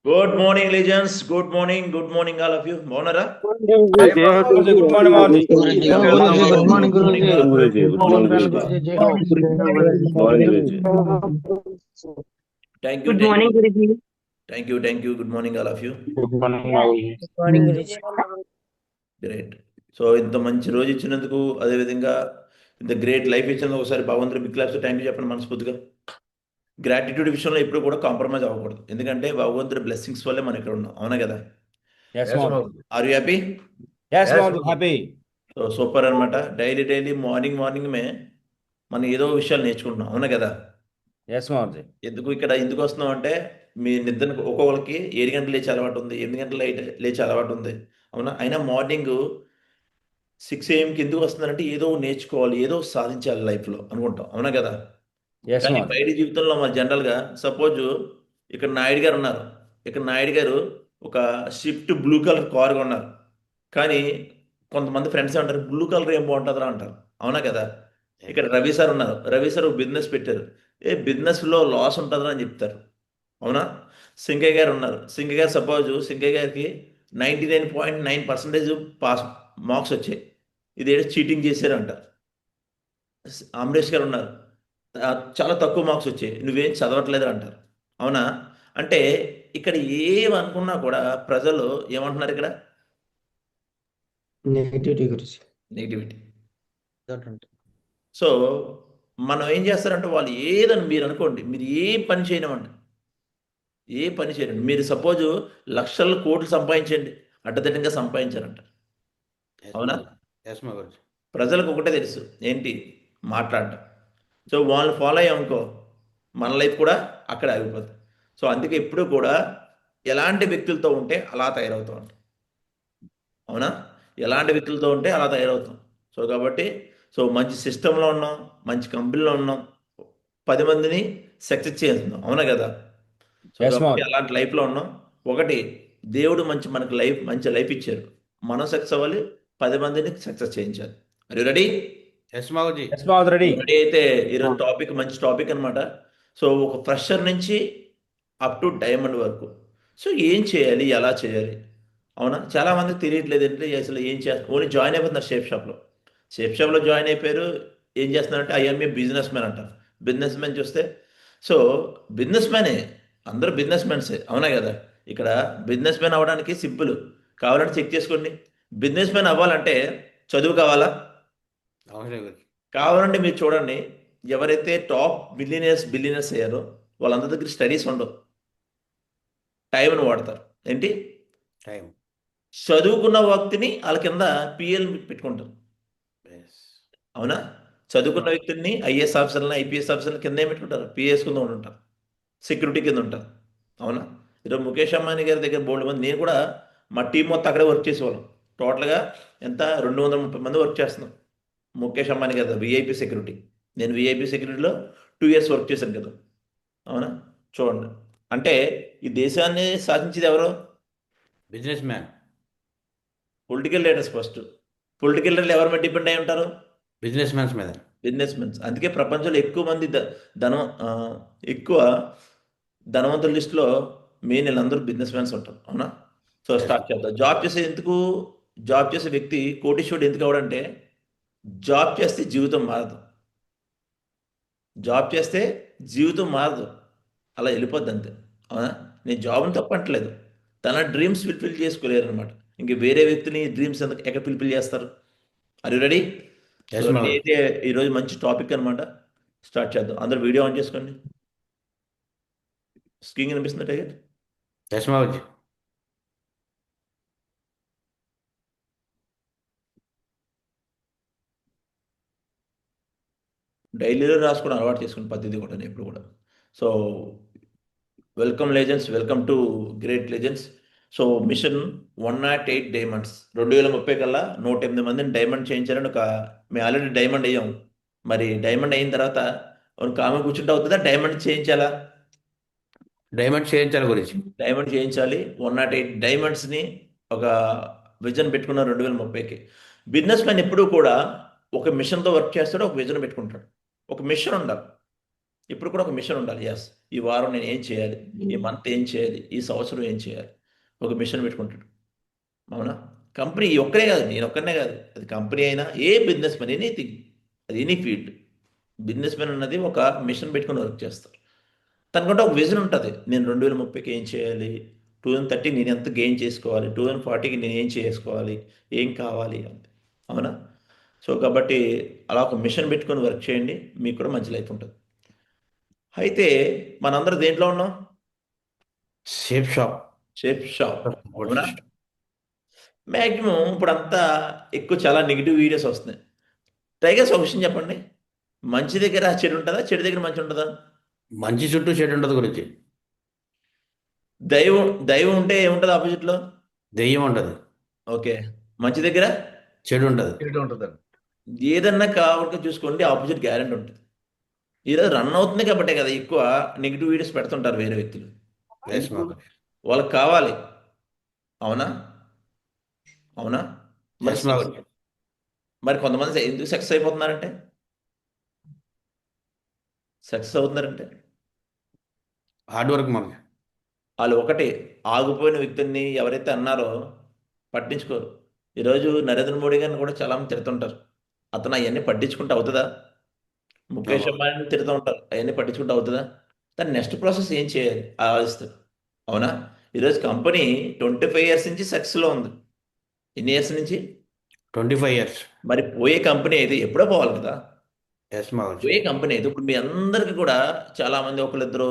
Good morning, legends. Good morning, all of you. Baunara? జై Guruji good morning మావజీ జై హో Guruji good morning Good morning, Guruji all of you. Guruji good morning Pavan Guruji Guruji జై హో morning Guruji Thank you, Good thank morning, you, Guruji. thank you. Good morning, all of you. Good morning మావజీ Morning, Guruji. Great. So ఇంత మంచి రోజు ఇచ్చినందుకు, అదేవిధంగా ఇంత గ్రేట్ లైఫ్ ఇచ్చినందుకు ఒకసారి భగవంతుడు బిగ్ క్లాప్స్ థ్యాంక్ యూ చెప్పండి మనస్ఫూర్తిగా. గ్రాటిట్యూడ్ విషయంలో ఎప్పుడు కూడా కాంప్రమైజ్ అవ్వకూడదు, ఎందుకంటే భగవంతుడి బ్లెస్సింగ్స్ వల్లే మనం ఇక్కడ ఉన్నాం, అవునా కదా? ఎస్ మావజీ ఆర్ యూ హ్యాపీ? ఎస్ మావజీ హ్యాపీ సో సూపర్ అనమాట. డైలీ మార్నింగ్ మనం ఏదో విషయాలు నేర్చుకుంటున్నాం, అవునా కదా? ఎస్ మావజీ ఎందుకు వస్తున్నాం అంటే, మీ నిద్రకు ఒక్కొక్కరికి 7 గంటలు లేచే అలవాటు ఉంది, 8 గంటలు లేచే అలవాటు ఉంది, అవునా? అయినా మార్నింగ్ 6 AM ఎందుకు వస్తుందంటే ఏదో నేర్చుకోవాలి, ఏదో సాధించాలి లైఫ్లో అనుకుంటాం, అవునా కదా? ఎస్ కానీ మావజీ బయట జీవితంలో మన జనరల్గా సపోజ్ ఇక్కడ నాయుడు గారు ఉన్నారు, ఇక్కడ నాయుడు గారు ఒక స్విఫ్ట్ బ్లూ కలర్ కార్ కొన్నారు, కానీ కొంతమంది ఫ్రెండ్స్ అంటారు బ్లూ కలర్ ఏం బాగుంటుందిరా అంటారు, అవునా కదా? ఇక్కడ రవి సార్ ఉన్నారు, రవి సార్ బిజినెస్ పెట్టారు, బిజినెస్లో లాస్ ఉంటుందా అని చెప్తారు, అవునా? సింగయ్య గారు ఉన్నారు, సింగయ్య గారు సపోజ్ సింగయ్య గారికి 99.9% పాస్ మార్క్స్ వచ్చాయి, ఇదేదో చీటింగ్ చేశారు అంటారు. అమరేష్ గారు ఉన్నారు, చాలా తక్కువ మార్క్స్ వచ్చాయి, నువ్వేం చదవట్లేదు అంటారు, అవునా? అంటే ఇక్కడ ఏమనుకున్నా కూడా ప్రజలు ఏమంటున్నారు ఇక్కడ? నెగటివిటీ గురించి నెగిటివిటీ. సో మనం ఏం చేస్తారంటే, వాళ్ళు ఏదని మీరు అనుకోండి, మీరు ఏ పని చేయనివ్వండి, ఏ పని చేయండి, మీరు సపోజు లక్షల కోట్లు సంపాదించండి, అడ్డదిడ్డంగా సంపాదించారంట, అవునా? ఎస్ మావజీ ప్రజలకు ఒకటే తెలుసు, ఏంటి? మాట్లాడటం. సో వాళ్ళు ఫాలో అయ్యామనుకో, మన లైఫ్ కూడా అక్కడే ఆగిపోతుంది. సో అందుకే ఎప్పుడూ కూడా ఎలాంటి వ్యక్తులతో ఉంటే అలా తయారవుతాం అంట, అవునా? ఎలాంటి వ్యక్తులతో ఉంటే అలా తయారవుతాం. సో కాబట్టి మంచి సిస్టంలో ఉన్నాం, మంచి కంపెనీలో ఉన్నాం, 10 మందిని సక్సెస్ చేస్తున్నాం, అవునా కదా? సో Yes, కాబట్టి ma'am. అలాంటి లైఫ్లో ఉన్నాం. ఒకటి, దేవుడు మనకి మంచి లైఫ్ ఇచ్చారు, మనం సక్సెస్ అవ్వాలి, 10 మందిని సక్సెస్ చేయించాలి. అది రెడీ? ఎస్ మావజీ ఎస్ మావజీ రెడీ రెడీ అయితే ఈరోజు టాపిక్ మంచి టాపిక్ అనమాట. సో ఒక ఫ్రెషర్ నుంచి అప్ టు డైమండ్ వరకు, సో ఏం చేయాలి, ఎలా చేయాలి, అవునా? చాలామందికి తెలియట్లేదు ఏంటి అసలు ఏం చేస్తారు, ఓన్లీ జాయిన్ అయిపోతున్నారు షేప్ షాప్లో జాయిన్ అయిపోయారు. ఏం చేస్తున్నారంటే ఐఎంఏ బిజినెస్ మ్యాన్ అంటారు. బిజినెస్ మ్యాన్ చూస్తే, సో బిజినెస్ మ్యానే, అందరూ బిజినెస్ మ్యాన్సే, అవునా కదా? ఇక్కడ బిజినెస్ మ్యాన్ అవ్వడానికి సింపుల్, కావాలంటే చెక్ చేసుకోండి. బిజినెస్ మ్యాన్ అవ్వాలంటే చదువు కావాలా? అవసరం లేదు కావాలంటే మీరు చూడండి, ఎవరైతే టాప్ బిలియనర్స్ అయ్యారో వాళ్ళందరి దగ్గర స్టడీస్ ఉండవు, టైంని వాడతారు. ఏంటి? టైం చదువుకున్న వ్యక్తిని వాళ్ళ కింద పిఎల్ పెట్టుకుంటారు, అవునా? చదువుకున్న వ్యక్తుల్ని ఐఏఎస్ ఆఫీసర్లని, ఐపీఎస్ ఆఫీసర్ల కింద ఏం పెట్టుకుంటారు? పిఎస్ కింద ఉంటారు, సెక్యూరిటీ కింద ఉంటారు, అవునా? ఈరోజు ముఖేష్ అంబానీ గారి దగ్గర బోల్డ్ మంది, నేను కూడా మా టీం మొత్తం అక్కడే వర్క్ చేసేవాళ్ళం. టోటల్గా ఎంత 230 మంది వర్క్ చేస్తున్నాం ముఖేష్ అంబానీ గారి విఐపి సెక్యూరిటీ. నేను విఐపి సెక్యూరిటీలో 2 years వర్క్ చేశాను కదా, అవునా? చూడండి, అంటే ఈ దేశాన్ని సాధించేది ఎవరు? Business man political leaders first. Political లీడర్లు ఎవరి మీద డిపెండ్ అయి ఉంటారు? బిజినెస్ మ్యాన్స్ మీద బిజినెస్ మెన్స్. అందుకే ప్రపంచంలో ఎక్కువ మంది ధనం ఎక్కువ ధనవంతుల లిస్టులో మెయిన్ వీళ్ళందరూ బిజినెస్ మ్యాన్స్ ఉంటారు, అవునా? సో స్టార్ట్ చేద్దాం. జాబ్ చేసే వ్యక్తి కోటీశ్వరుడు ఎందుకు అవడంటే, జాబ్ చేస్తే జీవితం మారదు, జాబ్ చేస్తే జీవితం మారదు, అలా వెళ్ళిపోద్ది అంతే, అవునా? నేను జాబ్ని తప్పట్లేదు, తన డ్రీమ్స్ ఫుల్ఫిల్ చేసుకోలేరు అనమాట. ఇంక వేరే వ్యక్తిని డ్రీమ్స్ ఎక్కడ ఫుల్ఫిల్ చేస్తారు? అది రెడీ? Yes, so ma'am. అయితే ఈరోజు మంచి టాపిక్ అనమాట, స్టార్ట్ చేద్దాం. అందరూ వీడియో ఆన్ చేసుకోండి. స్క్రీన్ కనిపిస్తుంది టైగర్? ఎస్ మావజీ డైలీలో రాసుకోవడం అలవాటు చేసుకుని పద్ధతి కూడా ఎప్పుడు కూడా. So welcome legends, welcome to great legends. So mission 108 diamonds 2030 కల్లా 108 మందిని డైమండ్ చేయించాలని మేము ఆల్రెడీ డైమండ్ అయ్యాం. మరి డైమండ్ అయిన తర్వాత కామె కూర్చుంటే అవుతుందా? డైమండ్ చేయించాలా? డైమండ్ చేయించాలి గురించి డైమండ్ చేయించాలి. 108 డైమండ్స్ని ఒక విజన్ పెట్టుకున్న 2030కి. బిజినెస్ మ్యాన్ ఎప్పుడూ కూడా ఒక మిషన్తో వర్క్ చేస్తాడు, ఒక విజన్ పెట్టుకుంటాడు, ఒక మిషన్ ఉండాలి. ఇప్పుడు కూడా ఒక మిషన్ ఉండాలి. ఎస్, ఈ వారం నేను ఏం చేయాలి, ఈ మంత్ ఏం చేయాలి, ఈ సంవత్సరం ఏం చేయాలి, ఒక మిషన్ పెట్టుకుంటాడు. అవునా? కంపెనీ ఒక్కరే కాదు, నేను ఒక్కనే కాదు, అది కంపెనీ అయినా ఏ బిజినెస్ మ్యాన్, ఎనీథింగ్, అది ఎనీ ఫీల్డ్, బిజినెస్ మ్యాన్ అన్నది ఒక మిషన్ పెట్టుకుని వర్క్ చేస్తారు. తనకంటే ఒక విజన్ ఉంటుంది. నేను 2030కి ఏం చేయాలి, 2030 నేను ఎంత గెయిన్ చేసుకోవాలి, 2040కి నేను ఏం చేసుకోవాలి, ఏం కావాలి అని. అవునా? సో కాబట్టి అలా ఒక మిషన్ పెట్టుకొని వర్క్ చేయండి, మీకు కూడా మంచి లైఫ్ ఉంటుంది. అయితే మనందరం దేంట్లో ఉన్నాం? Shape shop. Shape shop. Support అవునా? సిస్టమ్. మ్యాక్సిమం ఇప్పుడంతా ఎక్కువ చాలా నెగిటివ్ వీడియోస్ వస్తున్నాయి. టైగర్స్ ఒక విషయం చెప్పండి, మంచి దగ్గర చెడు ఉంటుందా, చెడు దగ్గర మంచి ఉంటుందా? మంచి చుట్టూ చెడు ఉండదు గురించి. దైవం దైవం ఉంటే ఏముంటుంది ఆపోజిట్లో? దెయ్యం ఉండదు, ఓకే. మంచి దగ్గర చెడు ఉండదు. ఏదన్నా కావాలంటే చూసుకోండి, ఆపోజిట్ గ్యారెంటీ ఉంటుంది. ఈరోజు రన్ అవుతుంది కాబట్టే కదా ఎక్కువ నెగిటివ్ వీడియోస్ పెడుతుంటారు వేరే వ్యక్తులు. Yes, మాగురు. వాళ్ళకి కావాలి. అవునా? అవునా? మరి Yes, మాగురు. మరి కొంతమంది ఎందుకు సక్సెస్ అయిపోతున్నారంటే, సక్సెస్ అవుతున్నారంటే హార్డ్ వర్క్ మాకు. వాళ్ళు ఒకటి, ఆగిపోయిన వ్యక్తుల్ని ఎవరైతే అన్నారో పట్టించుకోరు. ఈరోజు నరేంద్ర మోడీ గారిని కూడా చాలా మంది తిడుతుంటారు. అతను అవన్నీ పట్టించుకుంటే అవుతుందా? ముఖేష్ అవును. అంబానీని తిడుతూ ఉంటారు, అవన్నీ పట్టించుకుంటే అవుతుందా? దాని నెక్స్ట్ ప్రాసెస్ ఏం చేయాలి ఆలోచిస్తారు. అవునా? ఈరోజు కంపెనీ 25 ఇయర్స్ నుంచి సక్సెస్లో ఉంది. ఎన్ని ఇయర్స్ నుంచి? 25 years. మరి పోయే కంపెనీ అయితే ఎప్పుడో పోవాలి కదా. ఎస్ మాగురు. పోయే కంపెనీ అయితే ఇప్పుడు మీ అందరికీ కూడా చాలామంది ఒకళ్ళిద్దరు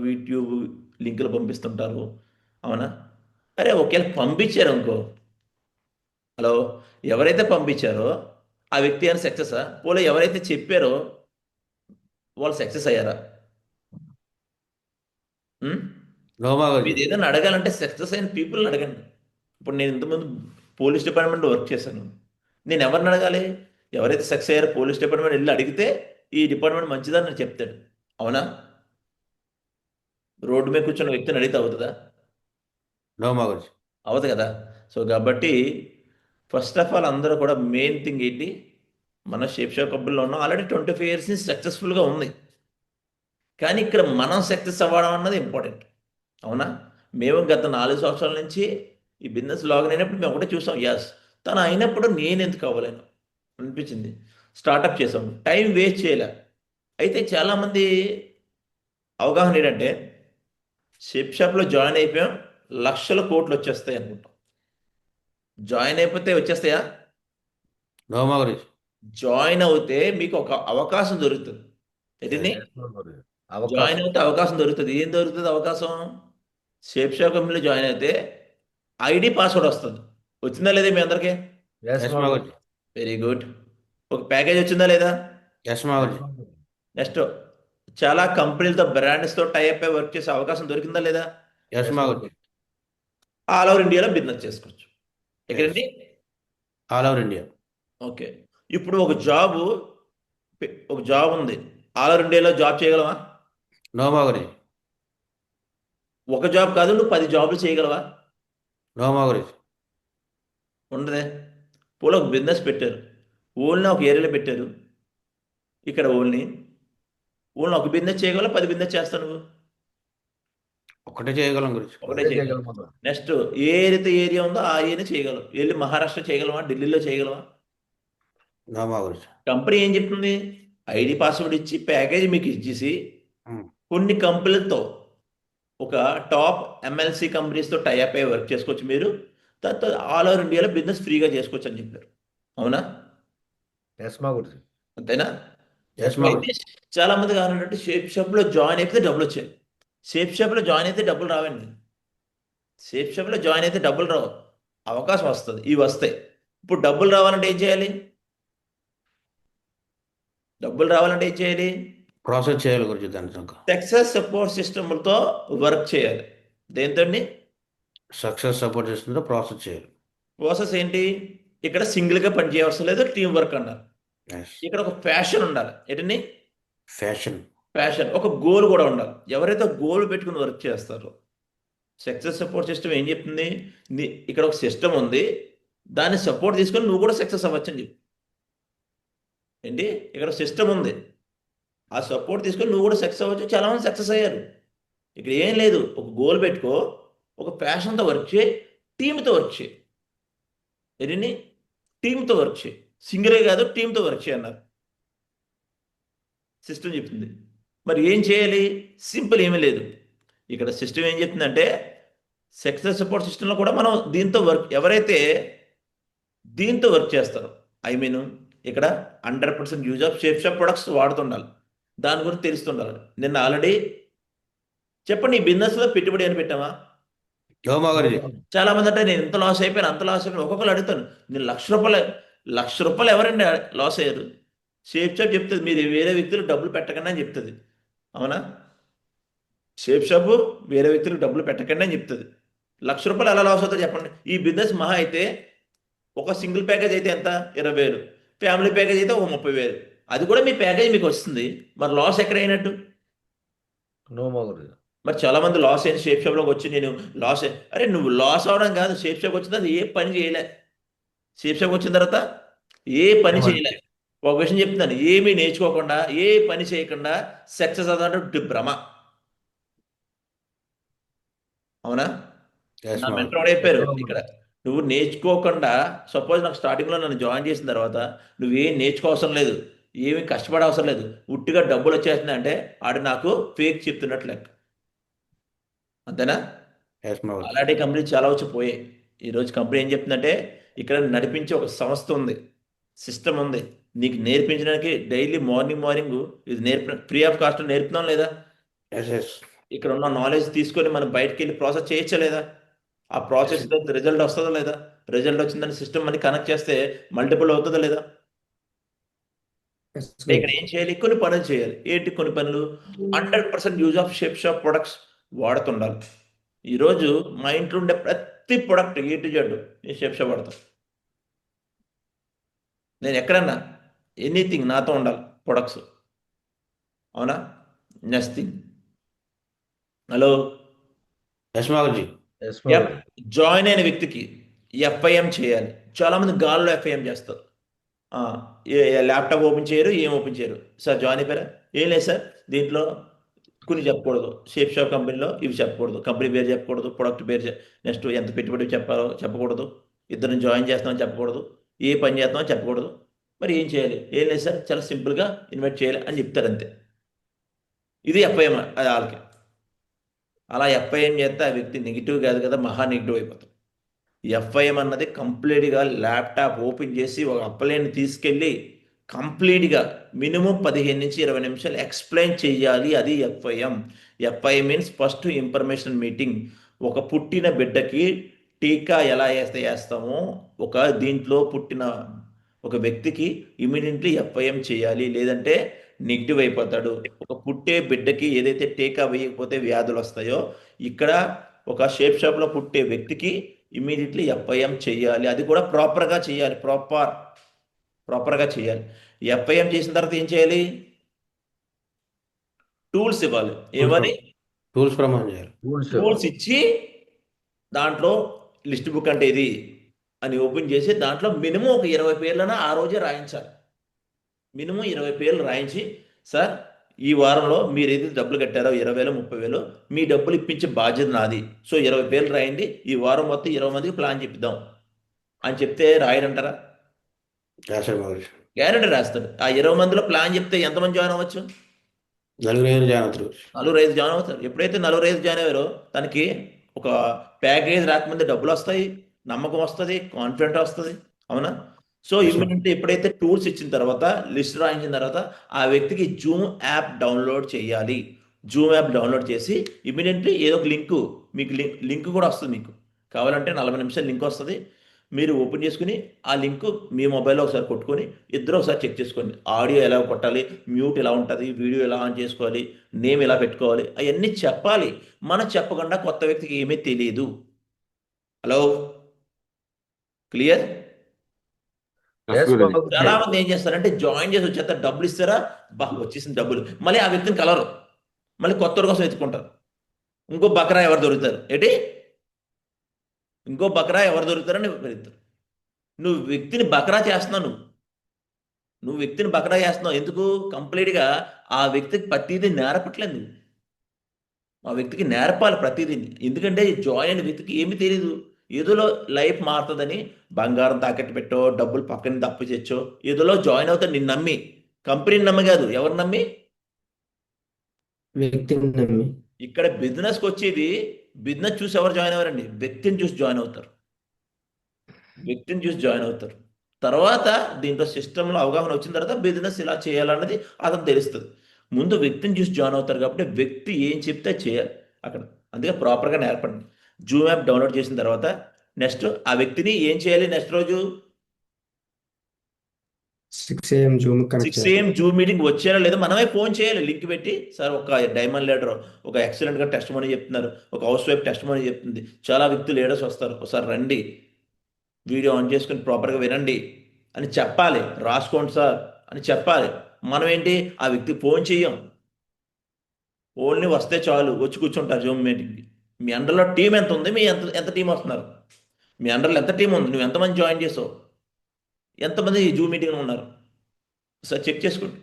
యూట్యూబ్ లింకులు పంపిస్తుంటారు. అవునా? అరే ఒకవేళ పంపించారు అనుకో, హలో, ఎవరైతే పంపించారో ఆ వ్యక్తి అని సక్సెసా? పోలే ఎవరైతే చెప్పారో వాళ్ళు సక్సెస్ అయ్యారా? ఉం? నో మాగురు. మీరు ఏదైనా అడగాలంటే సక్సెస్ అయిన పీపుల్ని అడగండి. ఇప్పుడు నేను ఇంతకుముందు పోలీస్ డిపార్ట్మెంట్లో వర్క్ చేశాను. నేను ఎవరిని అడగాలి? ఎవరైతే సక్సెస్ అయ్యారో పోలీస్ డిపార్ట్మెంట్ వెళ్ళి అడిగితే ఈ డిపార్ట్మెంట్ మంచిదని నేను చెప్తాడు. అవునా? రోడ్డు మీద కూర్చున్న వ్యక్తిని అడిగితే అవుతుందా? నో మాగురు. అవదు కదా. సో కాబట్టి ఫస్ట్ ఆఫ్ ఆల్ అందరూ కూడా మెయిన్ థింగ్ ఏంటి, మన షేప్ షాప్ కబ్బుల్లో ఉన్నాం, ఆల్రెడీ 25 ఇయర్స్ నుంచి సక్సెస్ఫుల్గా ఉంది. కానీ ఇక్కడ మనం సక్సెస్ అవ్వడం అన్నది ఇంపార్టెంట్. అవునా? మేము గత 4 సంవత్సరాల నుంచి ఈ బిజినెస్ లాగిన్ అయినప్పుడు మేము ఒకటే చూసాం, ఎస్ తను అయినప్పుడు నేను ఎందుకు అవ్వలేను అనిపించింది. స్టార్టప్ చేసాం, టైం వేస్ట్ చేయలే. అయితే చాలామంది అవగాహన ఏంటంటే, షేప్ షాప్లో జాయిన్ అయిపోయాం, లక్షల కోట్లు వచ్చేస్తాయి అనుకుంటాం. జాయిన్ అయిపోతే వచ్చేస్తాయా? నో మాగురు. జాయిన్ అవుతే మీకు ఒక అవకాశం దొరుకుతుంది. ఏంటిది? జాయిన్ అవుతే అవకాశం దొరుకుతుంది. ఏం దొరుకుతుంది అవకాశం? షేప్ షాప్ కంపెనీలో జాయిన్ అయితే ఐడి పాస్వర్డ్ వస్తుంది. వచ్చిందా లేదా మీ అందరికీ? ఎస్ మాగురు. Very good. ఒక ప్యాకేజ్ వచ్చిందా లేదా? ఎస్ మాగురు. నెక్స్ట్ చాలా కంపెనీలతో బ్రాండ్స్తో టైప్ అయి వర్క్ చేసే అవకాశం దొరికిందా లేదా? ఎస్ మాగురు. ఆల్ ఓవర్ ఇండియాలో బిజినెస్ చేసుకోవచ్చు. ఎక్కడండి? All over India. ఓకే. ఇప్పుడు ఒక జాబ్ ఉంది, ఆల్ ఓవర్ ఇండియాలో జాబ్ చేయగలవా? నో మాగురు. ఒక జాబ్ కాదు, నువ్వు 10 జాబులు చేయగలవా? నో మాగురు. ఉండదే. పోలో ఒక బిజినెస్ పెట్టారు, ఓన్లీ ఒక ఏరియాలో పెట్టారు. ఇక్కడ ఓన్లీ ఒక బిజినెస్ చేయగలవా, 10 బిజినెస్ చేస్తావు నువ్వు? ఒకటే చేయగలం గురించి. ఒకటే చేయగలవు. నెక్స్ట్ ఏ ఏరియా ఉందో ఆ ఏరియా చేయగలవు. వెళ్ళి మహారాష్ట్ర చేయగలవా, ఢిల్లీలో చేయగలవా? నో మాగురు. కంపెనీ ఏం చెప్తుంది? ఐడి పాస్వర్డ్ ఇచ్చి ప్యాకేజ్ మీకు ఇచ్చేసి కొన్ని కంపెనీలతో, ఒక టాప్ MNC కంపెనీస్తో టైఅప్ అయ్యి వర్క్ చేసుకోవచ్చు మీరు. దాంతో ఆల్ ఓవర్ ఇండియాలో బిజినెస్ ఫ్రీగా చేసుకోవచ్చు అని చెప్పారు. అవునా? అంతేనా? ఎస్ మాగురు. అయితే చాలా మంది కావాలంటే షేప్ షాప్లో జాయిన్ అయితే డబ్బులు వచ్చాయి. షేప్ షాప్లో జాయిన్ అయితే డబ్బులు రావండి. షేప్ షాప్లో జాయిన్ అయితే డబ్బులు రావు, అవకాశం వస్తుంది, ఇవి వస్తాయి. ఇప్పుడు డబ్బులు రావాలంటే ఏం చేయాలి? ప్రాసెస్ చేయాలి గురించి దాని సక్సెస్ సపోర్ట్ సిస్టమ్తో వర్క్ చేయాలి. దేంతో? సక్సెస్ సపోర్ట్ చేస్తుందో ప్రాసెస్ చేయాలి. ప్రాసెస్ ఏంటి? ఇక్కడ సింగిల్గా పని చేయవలసిన లేదు, టీం వర్క్ అన్నారు. ఇక్కడ ఒక ప్యాషన్ ఉండాలి. ఏంటండి? ప్యాషన్, ఒక గోల్ కూడా ఉండాలి. ఎవరైతే గోల్ పెట్టుకుని వర్క్ చేస్తారో, సక్సెస్ సపోర్ట్ సిస్టమ్ ఏం చెప్తుంది? ఇక్కడ ఒక సిస్టమ్ ఉంది, దాన్ని సపోర్ట్ తీసుకొని నువ్వు కూడా సక్సెస్ అవ్వచ్చు అని చెప్పి. ఏంటి? ఇక్కడ సిస్టమ్ ఉంది, ఆ సపోర్ట్ తీసుకొని నువ్వు కూడా సక్సెస్ అవ్వచ్చు. చాలామంది సక్సెస్ అయ్యారు. ఇక్కడ ఏం లేదు, ఒక గోల్ పెట్టుకో, ఒక ప్యాషన్తో వర్క్ చేయి, టీంతో వర్క్ చేయి. ఏంటండి? టీంతో వర్క్ చేయి. సింగిలే కాదు, టీంతో వర్క్ చేయి అన్నారు. సిస్టమ్ చెప్తుంది. మరి ఏం చేయాలి? సింపుల్, ఏమీ లేదు. ఇక్కడ సిస్టమ్ ఏం చెప్తుందంటే సక్సెస్ సపోర్ట్ సిస్టంలో కూడా మనం దీంతో వర్క్, ఎవరైతే దీంతో వర్క్ చేస్తారో, ఐ మీన్ ఇక్కడ 100% యూజ్ ఆఫ్ షేప్ ప్రొడక్ట్స్ వాడుతుండాలి. దాని గురించి తెలుస్తుండాలి. నిన్న ఆల్రెడీ చెప్పండి, ఈ బిజినెస్లో పెట్టుబడి అని పెట్టామా? ఓమా గురుజీ. చాలా మంది అంటే నేను ఇంత లాస్ అయిపోయాను, అంత లాస్ అయిపోయాను. ఒక్కొక్కరు అడుగుతాను, నేను లక్ష రూపాయలు ఎవరండి లాస్ అయ్యారు? షేప్ చెప్తుంది మీరు వేరే వ్యక్తులు డబ్బులు పెట్టకండి అని చెప్తుంది. అవునా? షేప్ షాప్ వేరే వ్యక్తులకు డబ్బులు పెట్టకండి అని చెప్తుంది. రూపాయలు ఎలా లాస్ అవుతుందో చెప్పండి. ఈ బిజినెస్ మహా అయితే ఒక సింగిల్ ప్యాకేజ్ అయితే ఎంత? 20,000. ఫ్యామిలీ ప్యాకేజ్ అయితే ఒక 30,000. అది కూడా మీ ప్యాకేజ్ మీకు వస్తుంది. మరి లాస్ ఎక్కడ అయినట్టు? నోమా గురుజీ. మరి చాలా మంది లాస్ అయిన షేప్ షాప్లోకి వచ్చి నేను లాస్ అరే నువ్వు లాస్ అవడం కాదు, షేప్ షాప్ వచ్చిన తర్వాత ఏ పని చేయలే. షేప్ షాప్ వచ్చిన తర్వాత ఏ పని చేయలే. ఒక విషయం చెప్తున్నాను, ఏమీ నేర్చుకోకుండా ఏ పని చేయకుండా సక్సెస్ అవ్వడం భ్రమ. అవునా? ఎస్ నా మా. మెంటర్ చెప్పారు ఇక్కడ, నువ్వు నేర్చుకోకుండా, సపోజ్ నాకు స్టార్టింగ్లో నన్ను జాయిన్ చేసిన తర్వాత నువ్వేం నేర్చుకోవసరం లేదు, ఏమీ కష్టపడే అవసరం లేదు, ఉట్టిగా డబ్బులు వచ్చేస్తున్నాయి అంటే ఆడు నాకు ఫేక్ చెప్తున్నట్లు లెక్క. అంతేనా? ఎస్ మా గురుజీ. అలాంటి కంపెనీ చాలా వచ్చి పోయాయి. ఈరోజు కంపెనీ ఏం చెప్తుందంటే ఇక్కడ నడిపించే ఒక సంస్థ ఉంది, సిస్టమ్ ఉంది, నీకు నేర్పించడానికి డైలీ మార్నింగ్ ఇది ఫ్రీ ఆఫ్ కాస్ట్ నేర్పుతున్నాం లేదా? Yes yes. ఇక్కడ ఉన్న నాలెడ్జ్ తీసుకొని మనం బయటకు వెళ్ళి ప్రాసెస్ చేయొచ్చా లేదా? ఆ ప్రాసెస్ రిజల్ట్ వస్తుందా లేదా? రిజల్ట్ వచ్చిందని సిస్టమ్ అని కనెక్ట్ చేస్తే మల్టిపుల్ అవుతుందా లేదా? అంటే ఇక్కడ ఏం చేయాలి? కొన్ని పనులు చేయాలి. ఏంటి కొన్ని పనులు? 100% use of Safe Shop products వాడుతుండాలి. ఈరోజు మా ఇంట్లో ఉండే ప్రతి ప్రొడక్ట్ ఏ టు జెడ్ నేను షేప్ షాప్ వాడతాను. నేను ఎక్కడన్నా ఎనీథింగ్ నాతో ఉండాలి ప్రొడక్ట్స్. అవునా? నెక్స్ట్ థింగ్, హలో, ఎస్ మా గురుజీ. ఎస్ మా గురుజీ. జాయిన్ అయిన వ్యక్తికి ఎఫ్ఐఎం చేయాలి. చాలామంది గాల్లో ఎఫ్ఐఎం చేస్తారు. ల్యాప్టాప్ ఓపెన్ చేయరు, ఏం ఓపెన్ చేయరు. సార్ జాయిన్ అయిపోయారా? ఏం లేదు సార్, దీంట్లో కొన్ని చెప్పకూడదు, షేప్ షాప్ కంపెనీలో ఇవి చెప్పకూడదు, కంపెనీ పేరు చెప్పకూడదు, ప్రొడక్ట్ పేరు నెక్స్ట్ ఎంత పెట్టుబడి చెప్పాలో చెప్పకూడదు, ఇద్దరిని జాయిన్ చేస్తామని చెప్పకూడదు, ఏ పని చేస్తామని చెప్పకూడదు. మరి ఏం చేయాలి? ఏం లేదు సార్, చాలా సింపుల్గా ఇన్వైట్ చేయాలి అని చెప్తారు అంతే. ఇది ఎఫ్ఐఎం అది వాళ్ళకి. అలా ఎఫ్ఐఎం చేస్తే ఆ వ్యక్తి నెగిటివ్ కాదు కదా, మహా నెగిటివ్ అయిపోతాం. ఎఫ్ఐఎం అన్నది కంప్లీట్గా ల్యాప్టాప్ ఓపెన్ చేసి ఒక అప్లైని తీసుకెళ్ళి కంప్లీట్గా మినిమం 15 నుంచి 20 నిమిషాలు ఎక్స్ప్లెయిన్ చేయాలి. అది FIM. FIM means first information meeting. ఒక పుట్టిన బిడ్డకి టీకా ఎలా వేస్తామో ఒక దీంట్లో పుట్టిన ఒక వ్యక్తికి ఇమీడియట్లీ ఎఫ్ఐఎం చేయాలి, లేదంటే నెగిటివ్ అయిపోతాడు. ఒక పుట్టే బిడ్డకి ఏదైతే టీకా వేయకపోతే వ్యాధులు వస్తాయో, ఇక్కడ ఒక షేప్ షాప్లో పుట్టే వ్యక్తికి ఇమీడియట్లీ ఎఫ్ఐఎం చేయాలి. అది కూడా ప్రాపర్గా చేయాలి, ప్రాపర్గా చేయాలి. ఎఫ్ఐఎం చేసిన తర్వాత ఏం చేయాలి? టూల్స్ ఇవ్వాలి. ఏమని? టూల్స్ ప్రమాణం చేయాలి. టూల్స్ ఇచ్చి దాంట్లో లిస్ట్ బుక్ అంటే ఇది అని ఓపెన్ చేసి దాంట్లో మినిమం ఒక 20 పేర్లన ఆ రోజే రాయించాలి. మినిమం 20 పేర్లు రాయించి, సార్ ఈ వారంలో మీరు ఏదైతే డబ్బులు కట్టారో 20,000 30,000 మీ డబ్బులు ఇప్పించే బాధ్యత నాది. సో 20 పేర్లు రాయండి, ఈ వారం మొత్తం 20 మందికి ప్లాన్ చెప్పిద్దాం అని చెప్తే రాయడంటారా? రాశారు మా గురుజీ. గ్యారెంటీ రాస్తాడు. ఆ 20 మందిలో ప్లాన్ చెప్తే ఎంతమంది జాయిన్ అవ్వచ్చు? 4 జాయిన్ అవుతారు గురుజీ. 4 జాయిన్ అవుతారు. ఎప్పుడైతే 4 జాయిన్ అయ్యారో తనకి ఒక ప్యాకేజ్ రాకముందే డబ్బులు వస్తాయి, నమ్మకం వస్తుంది, కాన్ఫిడెంట్ వస్తుంది. అవునా? సో ఇమీడియట్లీ ఎప్పుడైతే టూల్స్ ఇచ్చిన తర్వాత, లిస్ట్ రాయించిన తర్వాత ఆ వ్యక్తికి జూమ్ యాప్ డౌన్లోడ్ చేయాలి. జూమ్ యాప్ డౌన్లోడ్ చేసి ఇమీడియట్లీ ఏదో ఒక మీకు లింక్ కూడా వస్తుంది. మీకు కావాలంటే 40 నిమిషాలు లింక్ వస్తుంది. మీరు ఓపెన్ చేసుకుని ఆ లింక్ మీ మొబైల్లో ఒకసారి కొట్టుకొని ఇద్దరు ఒకసారి చెక్ చేసుకోండి. ఆడియో ఎలా కొట్టాలి, మ్యూట్ ఎలా ఉంటుంది, వీడియో ఎలా ఆన్ చేసుకోవాలి, నేమ్ ఎలా పెట్టుకోవాలి, అవన్నీ చెప్పాలి. మనం చెప్పకుండా కొత్త వ్యక్తికి ఏమీ తెలియదు. Hello, clear? ఎస్ మా గురుజీ. చాలా మంది ఏం చేస్తారంటే జాయిన్ చేసి వచ్చేస్తారు, డబ్బులు ఇస్తారా, వచ్చేసిన డబ్బులు, మళ్ళీ ఆ వ్యక్తిని కలరు, మళ్ళీ కొత్త కోసం ఎత్తుకుంటారు. ఇంకో బకరా ఎవరు దొరుకుతారు ఏంటి? ఇంకో బకరా ఎవరు దొరుకుతారని వెళ్తారు. నువ్వు వ్యక్తిని బకరా చేస్తున్నావు. నువ్వు వ్యక్తిని బకరా చేస్తున్నావు. ఎందుకు? కంప్లీట్గా ఆ వ్యక్తికి ప్రతిదీ నేర్పట్లేదు నువ్వు. ఆ వ్యక్తికి నేర్పాలి ప్రతిదీ. ఎందుకంటే జాయిన్ అయిన వ్యక్తికి ఏమీ తెలియదు. ఏదోలో లైఫ్ మారుతుందని బంగారం తాకట్టు పెట్టో, డబ్బులు పక్కన అప్పు తెచ్చో, ఏదోలో జాయిన్ అవుతాడు నిన్ను నమ్మి. కంపెనీని నమ్మి కాదు, ఎవరు నమ్మి? వ్యక్తిని నమ్మి. ఇక్కడ బిజినెస్కి వచ్చేది, బిజినెస్ చూసి ఎవరు జాయిన్ అవ్వరండి, వ్యక్తిని చూసి జాయిన్ అవుతారు. వ్యక్తిని చూసి జాయిన్ అవుతారు. తర్వాత దీంట్లో సిస్టంలో అవగాహన వచ్చిన తర్వాత బిజినెస్ ఇలా చేయాలన్నది అతను తెలుస్తుంది. ముందు వ్యక్తిని చూసి జాయిన్ అవుతారు కాబట్టి వ్యక్తి ఏం చెప్తే చేయాలి అక్కడ. అందుకే ప్రాపర్గా నేర్పండి. జూమ్ యాప్ డౌన్లోడ్ చేసిన తర్వాత నెక్స్ట్ ఆ వ్యక్తిని ఏం చేయాలి? నెక్స్ట్ రోజు 6 AM Zoom connect 6 AM Zoom meeting వచ్చారా లేదా మనమే ఫోన్ చేయాలి, లింక్ పెట్టి. సార్ ఒక డైమండ్ లీడర్ ఒక ఎక్సలెంట్గా టెస్ట్ మనీ చెప్తున్నారు, ఒక హౌస్ వైఫ్ టెస్ట్ మనీ చెప్తుంది, చాలా వ్యక్తులు లీడర్స్ వస్తారు, ఒకసారి రండి, వీడియో ఆన్ చేసుకుని ప్రాపర్గా వినండి అని చెప్పాలి. రాసుకోండి సార్ అని చెప్పాలి. మనం ఏంటి, ఆ వ్యక్తికి ఫోన్ చెయ్యం, ఓన్లీ వస్తే చాలు వచ్చి కూర్చుంటారు జూమ్ మీటింగ్కి. మీ అండర్లో టీం ఎంత ఉంది, మీ ఎంత ఎంత టీం వస్తున్నారు, మీ అండర్లో ఎంత టీం ఉంది, నువ్వు ఎంతమంది జాయిన్ చేసావు, ఎంతమంది జూమ్ మీటింగ్లో ఉన్నారు, సార్ చెక్ చేసుకోండి.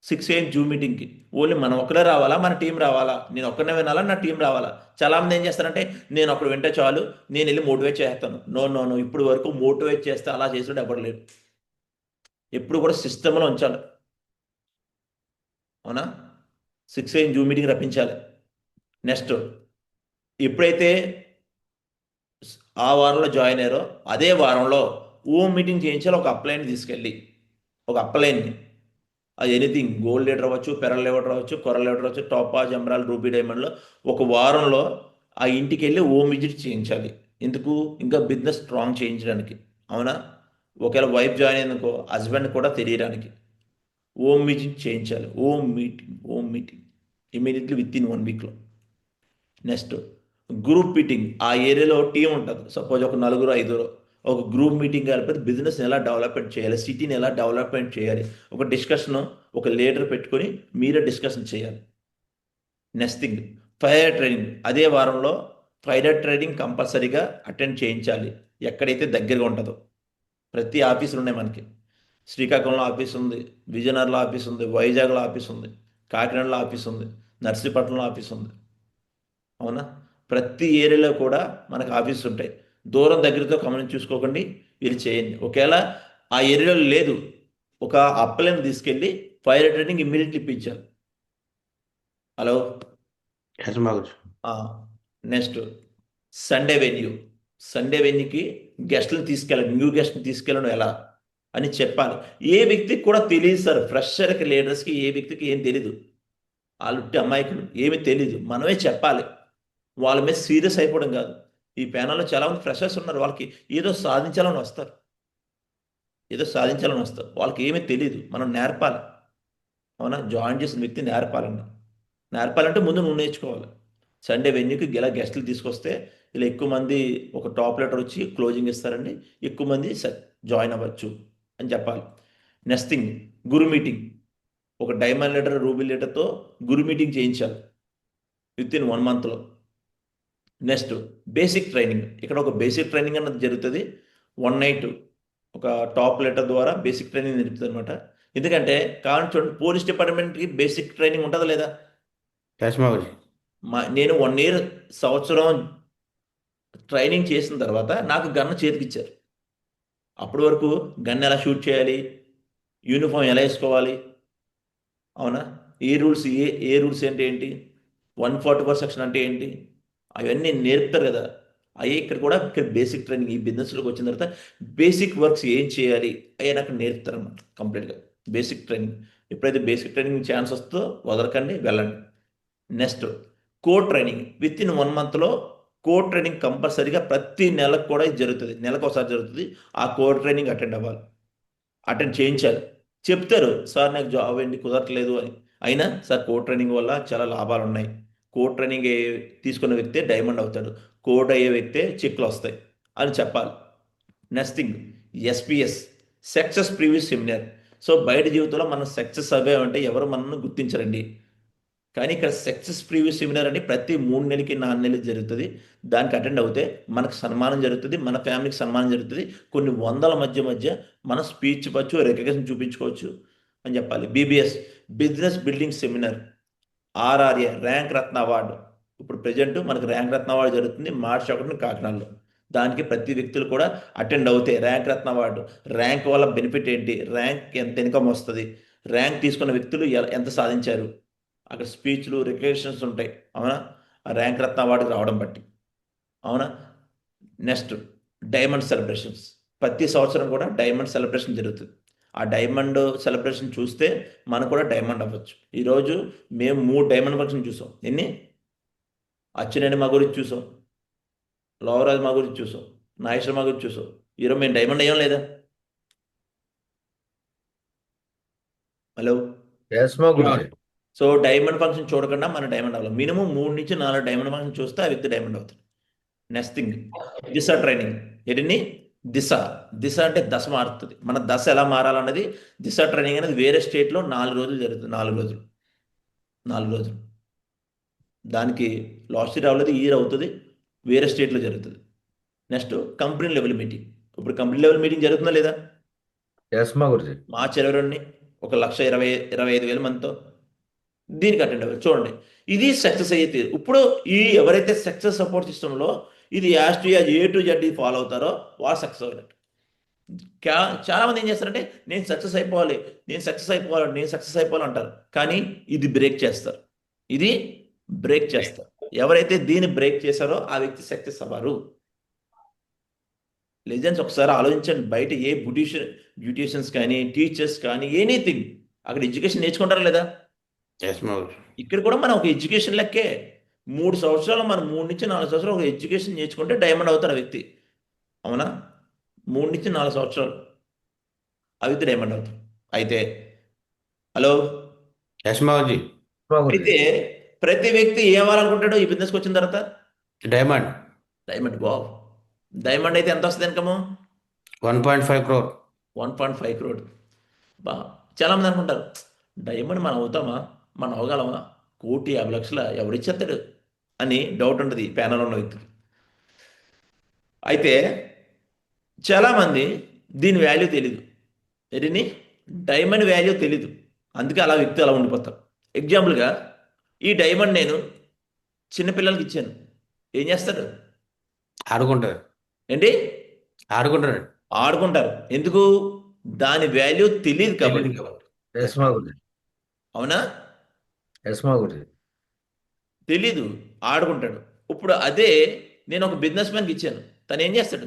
6 AM జూమ్ మీటింగ్కి ఓన్లీ మనం ఒక్కడే రావాలా, మన టీం రావాలా, నేను ఒక్కనే వినాలా, నా టీం రావాలా? చాలామంది ఏం చేస్తారంటే నేను ఒకడు వింటే చాలు, నేను వెళ్ళి మోటివేట్ చేస్తాను. నో నో నో, ఇప్పుడు వరకు మోటివేట్ చేస్తే అలా చేసినట్టు ఎవరు లేరు. ఎప్పుడు కూడా సిస్టంలో ఉంచాలి. అవునా? 6 AM జూమ్ మీటింగ్ రప్పించాలి. నెక్స్ట్ ఎప్పుడైతే ఆ వారంలో జాయిన్ అయ్యారో అదే వారంలో ఓమ్ మీటింగ్ చేయించాలి. ఒక అప్లైన్ తీసుకెళ్ళి, ఒక అప్లైన్ని, అది ఎనీథింగ్, గోల్డ్ లీటర్ అవ్వచ్చు, పెరల్ లీటర్ అవ్వచ్చు, కొరల్ లీటర్ అవ్వచ్చు, టాపాజ్, ఎమరాల్డ్, రూబీ డైమండ్లో ఒక వారంలో ఆ ఇంటికి వెళ్ళి ఓమ్ విజిట్ చేయించాలి. ఎందుకు? ఇంకా బిజినెస్ స్ట్రాంగ్ చేయించడానికి. అవునా? ఒకవేళ వైఫ్ జాయిన్ అయిందనుకో హస్బెండ్ కూడా తెలియడానికి ఓమ్ విజిట్ చేయించాలి. Ohm meeting immediately with in 1 వీక్లో. Next group meeting. ఆ ఏరియాలో టీం ఉంటుంది, సపోజ్ ఒక 4-5 ఒక గ్రూప్ మీటింగ్ కలిపి బిజినెస్ ఎలా డెవలప్మెంట్ చేయాలి, సిటీని ఎలా డెవలప్మెంట్ చేయాలి, ఒక డిస్కషన్, ఒక లీడర్ పెట్టుకొని మీరే డిస్కషన్ చేయాలి. Next thing fire training. అదే వారంలో ఫైర్ ట్రైనింగ్ కంపల్సరీగా అటెండ్ చేయించాలి. ఎక్కడైతే దగ్గరగా ఉంటుందో. ప్రతి ఆఫీసులు ఉన్నాయి మనకి. శ్రీకాకుళంలో ఆఫీస్ ఉంది, విజయనగరంలో ఆఫీస్ ఉంది, వైజాగ్లో ఆఫీస్ ఉంది, కాకినాడలో ఆఫీస్ ఉంది, నర్సీపట్నంలో ఆఫీస్ ఉంది. అవునా? ప్రతి ఏరియాలో కూడా మనకు ఆఫీస్ ఉంటాయి. దూరం దగ్గరతో కమని చూసుకోకండి, వీళ్ళు చేయండి. ఒకవేళ ఆ ఏరియాలో లేదు, ఒక అప్లైని తీసుకెళ్ళి ఫైర్ ట్రైనింగ్ ఇమ్మీడియట్లీ ఇప్పించాలి. హలో. ఎస్ మాగురు. నెక్స్ట్ సండే వెన్యూకి గెస్ట్ని తీసుకెళ్ళండి, న్యూ గెస్ట్ని తీసుకెళ్ళడం ఎలా అని చెప్పాలి. ఏ వ్యక్తికి కూడా తెలియదు సార్, ఫ్రెషర్కి, లీడర్స్కి ఏ వ్యక్తికి ఏం తెలీదు. వాళ్ళుట్టి అమాయకులు, ఏమీ తెలీదు. మనమే చెప్పాలి. వాళ్ళ మీద సీరియస్ అయిపోవడం కాదు. ఈ ప్యానల్లో చాలామంది ఫ్రెషర్స్ ఉన్నారు, వాళ్ళకి ఏదో సాధించాలని వస్తారు, వాళ్ళకి ఏమీ తెలియదు, మనం నేర్పాలి. అవునా? జాయిన్ చేసిన వ్యక్తి నేర్పాలంటే ముందు నువ్వు నేర్చుకోవాలి. సండే వెన్యూకి ఇలా గెస్టులు తీసుకొస్తే ఇలా ఎక్కువ మంది, ఒక టాప్ లెటర్ వచ్చి క్లోజింగ్ ఇస్తారండి, ఎక్కువ మంది జాయిన్ అవ్వచ్చు అని చెప్పాలి. నెక్స్ట్ థింగ్ గురు మీటింగ్. ఒక డైమండ్ లీటర్, రూబీ లీటర్తో గురు మీటింగ్ చేయించాలి విత్ ఇన్ 1 మంత్లో. Next basic training. ఇక్కడ ఒక బేసిక్ ట్రైనింగ్ అన్నది జరుగుతుంది. 1 నైట్ ఒక టాప్ లెటర్ ద్వారా బేసిక్ ట్రైనింగ్ జరుగుతుంది అనమాట. ఎందుకంటే కావాలి చూడండి, పోలీస్ డిపార్ట్మెంట్కి బేసిక్ ట్రైనింగ్ ఉంటుందా లేదా? ఎస్ మాగురు. నేను 1 ఇయర్, సంవత్సరం ట్రైనింగ్ చేసిన తర్వాత నాకు గన్ చేతికిచ్చారు. అప్పటి వరకు గన్ ఎలా షూట్ చేయాలి, యూనిఫామ్ ఎలా వేసుకోవాలి, అవునా, ఏ రూల్స్ ఏ రూల్స్ ఏంటి, 144 సెక్షన్ అంటే ఏంటి, అవన్నీ నేర్పుతారు కదా. అయ్యే ఇక్కడ బేసిక్ ట్రైనింగ్. ఈ బిజినెస్లోకి వచ్చిన తర్వాత బేసిక్ వర్క్స్ ఏం చేయాలి అయ్యే నాకు నేర్పుతారు అన్నమాట కంప్లీట్గా. Basic training. ఎప్పుడైతే బేసిక్ ట్రైనింగ్ ఛాన్స్ వస్తుందో వదలకండి, వెళ్ళండి. Next code training. With in 1 మంత్లో కోడ్ ట్రైనింగ్ కంపల్సరీగా ప్రతి నెలకు కూడా ఇది జరుగుతుంది, నెలకు ఒకసారి జరుగుతుంది. ఆ కోడ్ ట్రైనింగ్ అటెండ్ చేయించాలి. చెప్తారు, సార్ నాకు జాబ్ ఏంటి కుదరట్లేదు అని. అయినా సార్ కోడ్ ట్రైనింగ్ వల్ల చాలా లాభాలు ఉన్నాయి, కోడ్ ట్రైనింగ్ తీసుకున్న వ్యక్తే డైమండ్ అవుతాడు, కోడ్ అయ్యే వ్యక్తే చెక్లు వస్తాయి అని చెప్పాలి. Next thing SPS, success previous seminar. So బయట జీవితంలో మనం సక్సెస్ అవ్వామంటే ఎవరు మనల్ని గుర్తించరండి. కానీ ఇక్కడ సక్సెస్ ప్రివ్యూ సెమినార్ అని ప్రతి 3 నెలలకి 4 నెలలకి జరుగుతుంది. దానికి అటెండ్ అవుతే మనకు సన్మానం జరుగుతుంది, మన ఫ్యామిలీకి సన్మానం జరుగుతుంది. కొన్ని వందల మధ్య మన స్పీచ్ ఇవ్వచ్చు, రికగ్నిషన్ చూపించుకోవచ్చు అని చెప్పాలి. BBS business building seminar, RRA rank Ratna award. ఇప్పుడు ప్రజెంట్ మనకు ర్యాంక్ రత్న అవార్డు జరుగుతుంది మార్చి 1 కాకినాడలో. దానికి ప్రతి వ్యక్తులు కూడా అటెండ్ అవుతే ర్యాంక్ రత్న అవార్డు, ర్యాంక్ వల్ల బెనిఫిట్ ఏంటి, ర్యాంక్ ఎంత ఇన్కమ్ వస్తుంది, ర్యాంక్ తీసుకున్న వ్యక్తులు ఎంత సాధించారు, అక్కడ స్పీచ్లు రికగ్నిషన్స్ ఉంటాయి. అవునా? ఆ ర్యాంక్ రత్న అవార్డుకి రావడం బట్టి. అవునా? Next diamond celebrations. ప్రతి సంవత్సరం కూడా డైమండ్ సెలబ్రేషన్ జరుగుతుంది. ఆ డైమండ్ సెలబ్రేషన్ చూస్తే మనకు కూడా డైమండ్ అవ్వచ్చు. ఈరోజు మేము 3 డైమండ్ ఫంక్షన్ చూసాం. ఎన్ని? అచ్చెనేని మా గురించి చూసాం, లోవరాజ్ మా గురించి చూసాం, నాగేశ్వర మా గురించి చూసాం. ఈరోజు మేము డైమండ్ అయ్యాం లేదా? హలో. ఎస్ మా గురుజీ. సో డైమండ్ ఫంక్షన్ చూడకుండా మన డైమండ్ అవ్వాలి. మినిమం 3 నుంచి 4 డైమండ్ ఫంక్షన్ చూస్తే ఆ వ్యక్తి డైమండ్ అవుతాడు. నెక్స్ట్ థింగ్ దిశ ట్రైనింగ్. ఏంటండి? దిశ అంటే దశ మారుతుంది. మన దశ ఎలా మారాలన్నది దిశ ట్రైనింగ్ అనేది వేరే స్టేట్లో 4 రోజులు జరుగుతుంది. 4 రోజులు. దానికి లాస్ట్ ఇయర్ అవ్వలేదు, ఈ ఇయర్ అవుతుంది, వేరే స్టేట్లో జరుగుతుంది. Next company level meeting. ఇప్పుడు కంపెనీ లెవెల్ మీటింగ్ జరుగుతుందా లేదా? ఎస్ మా గురుజీ. మార్చి 22 1,25,000 మందితో దీనికి అటెండ్ అవ్వాలి. చూడండి, ఇది సక్సెస్ అయితే ఇప్పుడు ఎవరైతే సక్సెస్ సపోర్ట్ సిస్టంలో ఇది A to Z ఫాలో అవుతారో వాళ్ళు సక్సెస్ అవ్వలేదు. చాలా మంది ఏం చేస్తారంటే నేను సక్సెస్ అయిపోవాలి అంటారు. కానీ ఇది బ్రేక్ చేస్తారు. ఎవరైతే దీన్ని బ్రేక్ చేశారో ఆ వ్యక్తి సక్సెస్ అవ్వరు. లెజెండ్స్ ఒకసారి ఆలోచించండి. బయట ఏ బ్యూటిషియన్స్ కానీ, టీచర్స్ కానీ, ఎనీథింగ్ అక్కడ ఎడ్యుకేషన్ నేర్చుకుంటారా లేదా? ఇక్కడ కూడా మనం ఒక ఎడ్యుకేషన్ లెక్కే. 3 సంవత్సరాలు మనం 3 నుంచి 4 సంవత్సరాలు ఒక ఎడ్యుకేషన్ నేర్చుకుంటే డైమండ్ అవుతారు ఆ వ్యక్తి. అవునా? 3 నుంచి 4 సంవత్సరాలు ఆ వ్యక్తి డైమండ్ అవుతారు. అయితే హలో, అయితే ప్రతి వ్యక్తి ఏమవ్వాలనుకుంటాడో ఈ బిజినెస్కి వచ్చిన తర్వాత డైమండ్. బావ్ డైమండ్ అయితే ఎంత వస్తుంది ఇన్కమ్? 1.5 crore. 1.5 crore. బా చాలామంది అనుకుంటారు డైమండ్ మనం అవుతామా, మనం అవగలమా, 1,50,00,000 ఎవరిచ్చేస్తాడు అని డౌట్ ఉంటుంది ఈ ప్యానల్ ఉన్న వ్యక్తికి. అయితే చాలామంది దీని వాల్యూ తెలీదు. ఏది? డైమండ్ వాల్యూ తెలీదు. అందుకే అలా వ్యక్తి అలా ఉండిపోతారు. ఎగ్జాంపుల్గా ఈ డైమండ్ నేను చిన్నపిల్లలకి ఇచ్చాను. ఏం చేస్తాడు? ఆడుకుంటారు. ఏంటి? ఆడుకుంటారు. ఎందుకు? దాని వాల్యూ తెలియదు కాబట్టి. ఎస్ మా గురుజీ. అవునా? ఎస్ మా గురుజీ. తెలీదు, ఆడుకుంటాడు. ఇప్పుడు అదే నేను ఒక బిజినెస్ మ్యాన్కి ఇచ్చాను. తను ఏం చేస్తాడు?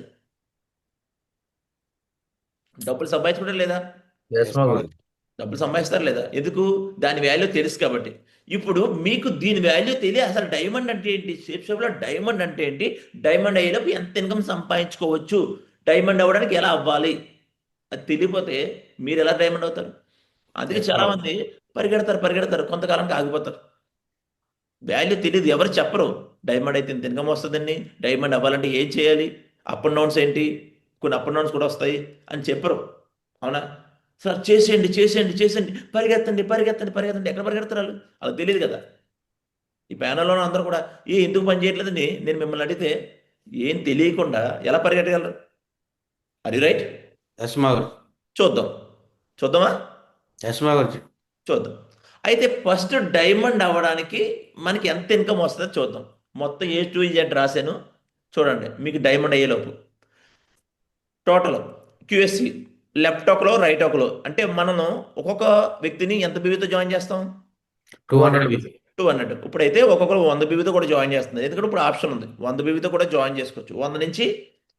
డబ్బులు సంపాదించుకుంటారు లేదా? ఎస్ మా గురుజీ. డబ్బులు సంపాదిస్తారు లేదా? ఎందుకు? దాని వాల్యూ తెలుసు కాబట్టి. ఇప్పుడు మీకు దీని వాల్యూ తెలియ అసలు డైమండ్ అంటే ఏంటి, షేప్లో డైమండ్ అంటే ఏంటి, డైమండ్ అయ్యేలోపు ఎంత ఇన్కమ్ సంపాదించుకోవచ్చు, డైమండ్ అవ్వడానికి ఎలా అవ్వాలి, అది తెలియపోతే మీరు ఎలా డైమండ్ అవుతారు? అందుకే చాలామంది పరిగెడతారు, కొంతకాలానికి ఆగిపోతారు. వాల్యూ తెలియదు, ఎవరు చెప్పరు. డైమండ్ అయితే ఇంత ఇన్కమ్ వస్తుందండి, డైమండ్ అవ్వాలంటే ఏం చేయాలి, అప్ అండ్ డౌన్స్ ఏంటి, కొన్ని అప్ అండ్ డౌన్స్ కూడా వస్తాయి అని చెప్పరు. అవునా? సార్ చేసేయండి, పరిగెత్తండి, ఎక్కడ పరిగెడతారు వాళ్ళు? వాళ్ళకి తెలియదు కదా. ఈ ప్యానల్లో అందరూ కూడా ఎందుకు పని చేయట్లేదని నేను మిమ్మల్ని అడిగితే ఏం తెలియకుండా ఎలా పరిగెట్టగలరు? అది రైట్? చూద్దామా? చూద్దాం. అయితే ఫస్ట్ డైమండ్ అవ్వడానికి మనకి ఎంత ఇన్కమ్ వస్తుందో చూద్దాం. మొత్తం A to Z రాశాను చూడండి. మీకు డైమండ్ అయ్యేలోపు టోటల్ QSC లెఫ్ట్ ఒకలో రైట్ ఒకలో అంటే మనం ఒక్కొక్క వ్యక్తిని ఎంత బీవీతో జాయిన్ చేస్తాం? 200. ఇప్పుడైతే ఒక్కొక్కరు 100 బీవీతో కూడా జాయిన్ చేస్తుంది. ఎందుకంటే ఇప్పుడు ఆప్షన్ ఉంది, 100 బీవీతో కూడా జాయిన్ చేసుకోవచ్చు. 100 నుంచి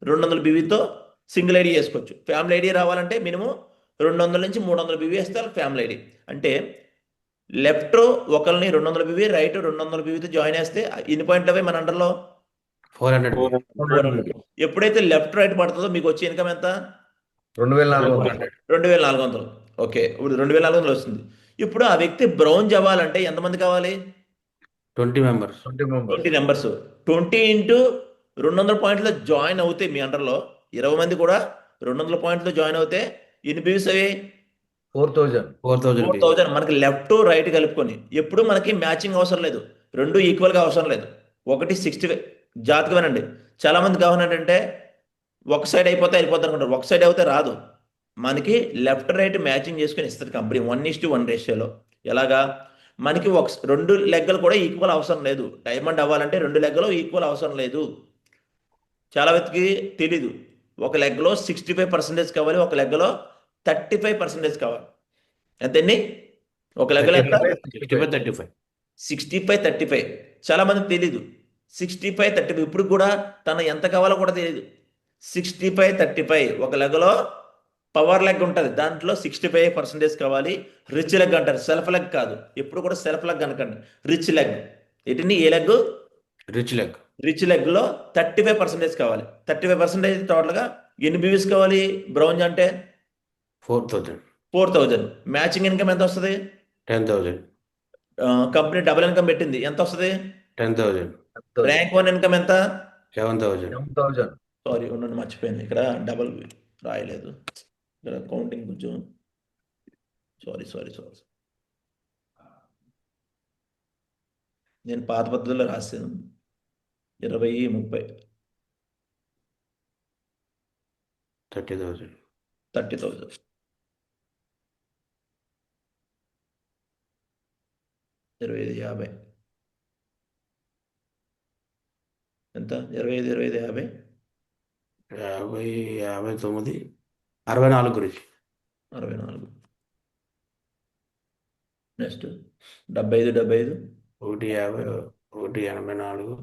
200 బీవీతో సింగిల్ ఐడి చేసుకోవచ్చు. ఫ్యామిలీ ఐడి రావాలంటే మినిమం 200 నుంచి 300 బీవీ వేస్తే ఫ్యామిలీ ఐడి. అంటే లెఫ్ట్ ఒకరిని 200 బీవీ, రైట్ 200 బీవీతో జాయిన్ చేస్తే ఎన్ని పాయింట్లు అవి మన అండర్లో? 400. ఎప్పుడైతే లెఫ్ట్ రైట్ పడుతుందో మీకు వచ్చే ఇన్కమ్ ఎంత? 2,400. ఓకే, ఇప్పుడు 2,400 వస్తుంది. ఇప్పుడు ఆ వ్యక్తి బ్రౌన్స్ అవ్వాలంటే ఎంతమంది కావాలి? 20 members. 20 మెంబర్స్. 20 into 200 పాయింట్లు జాయిన్ అవుతే మీ అండర్లో 20 మంది కూడా 200 పాయింట్లు జాయిన్ అవుతే ఎన్ని బీవీస్ అవి? 4,000. 4,000 PE. 4,000 మనకి లెఫ్ట్ రైట్ కలుపుకొని ఎప్పుడు మనకి మ్యాచింగ్ అవసరం లేదు, రెండు ఈక్వల్గా అవసరం లేదు. ఒకటి 60 జాతకమేనండి. చాలా మంది కావాలంటే ఒక సైడ్ అయిపోతే అయిపోతుంది అనుకుంటారు, ఒక సైడ్ అయితే రాదు. మనకి లెఫ్ట్ రైట్ మ్యాచింగ్ చేసుకొని ఇస్తుంది కంపెనీ 1:1 రేషియోలో. ఎలాగా మనకి రెండు లెగ్గలు కూడా ఈక్వల్ అవసరం లేదు. డైమండ్ అవ్వాలంటే రెండు లెగ్గలు ఈక్వల్ అవసరం లేదు. చాలా వ్యక్తికి తెలీదు, ఒక లెగ్గలో 65% కావాలి, ఒక లెగ్గలో 35% కావాలి. ఎంతండి? ఒక లెగ్గలో ఎంత? 65, 35. 65-35. చాలా మందికి తెలీదు 65-35. ఇప్పుడు కూడా తన ఎంత కావాలో కూడా తెలియదు. 65-35 ఒక లెగ్గలో పవర్ లెగ్ ఉంటుంది, దాంట్లో 65% కావాలి. రిచ్ లెగ్ అంటారు, సెల్ఫ్ లెగ్ కాదు. ఎప్పుడు కూడా సెల్ఫ్ లెగ్ అనకండి, రిచ్ లెగ్. ఏంటండి ఏ లెగ్? Rich leg. రిచ్ లెగ్లో 35% కావాలి. 35% టోటల్గా ఎన్ని బీవీస్ కావాలి బ్రౌంజ్ అంటే? 4,000. 4,000. మ్యాచింగ్ ఇన్కమ్ ఎంత వస్తుంది? 10,000. కంపెనీ డబుల్ ఇన్కమ్ పెట్టింది, ఎంత వస్తుంది? 10,000. ర్యాంక్ 1 ఇన్కమ్ ఎంత? 7,000. 7,000. సారీ ఉండండి, మర్చిపోయింది, ఇక్కడ డబల్ రాయలేదు, ఇక్కడ కౌంటింగ్ కొంచెం. సారీ సారీ సారీ, నేను పాత పద్ధతిలో రాశాను. 20-30. 30,000. 30,000. ఇరవై 50. ఎంత? 25, 50. 50, 59, 64 గురించి. 64. నెక్స్ట్ 75. 150, 184, 91, 84.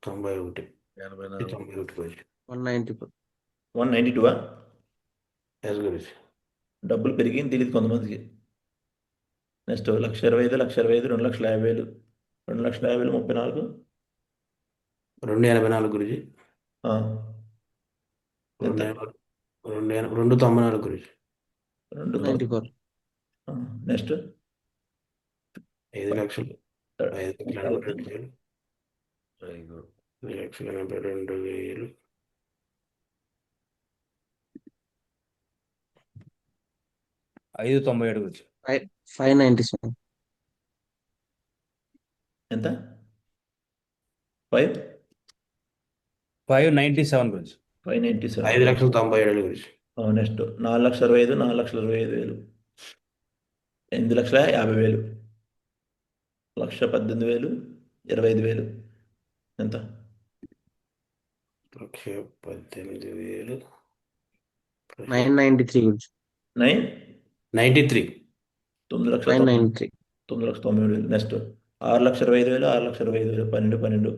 91 గురించి. 190. 192. ఎస్ గురించి. డబ్బులు పెరిగింది తెలియదు కొంతమందికి. నెక్స్ట్ 1,25,000, 1,25,000, 2,50,000, 2,50,000, 34. 284 గురించి. ఆ, ఎంత? 294 గురించి. 94. నెక్స్ట్ 5 లక్షలు. 5,82,000. Very good. 5,82,000. 597 గురించి. 597. ఎంత? 5? 597 గురించి. 597. 5,97,000 గురించి. నెక్స్ట్ 4,65,000, 4,25,000, 8,50,000, 1,18,000, 25,000. ఎంత? 1,18,000. 993 గురించి. 9? 93. 993. 9,90,000. నెక్స్ట్ 6,25,000, 6,25,000, 12.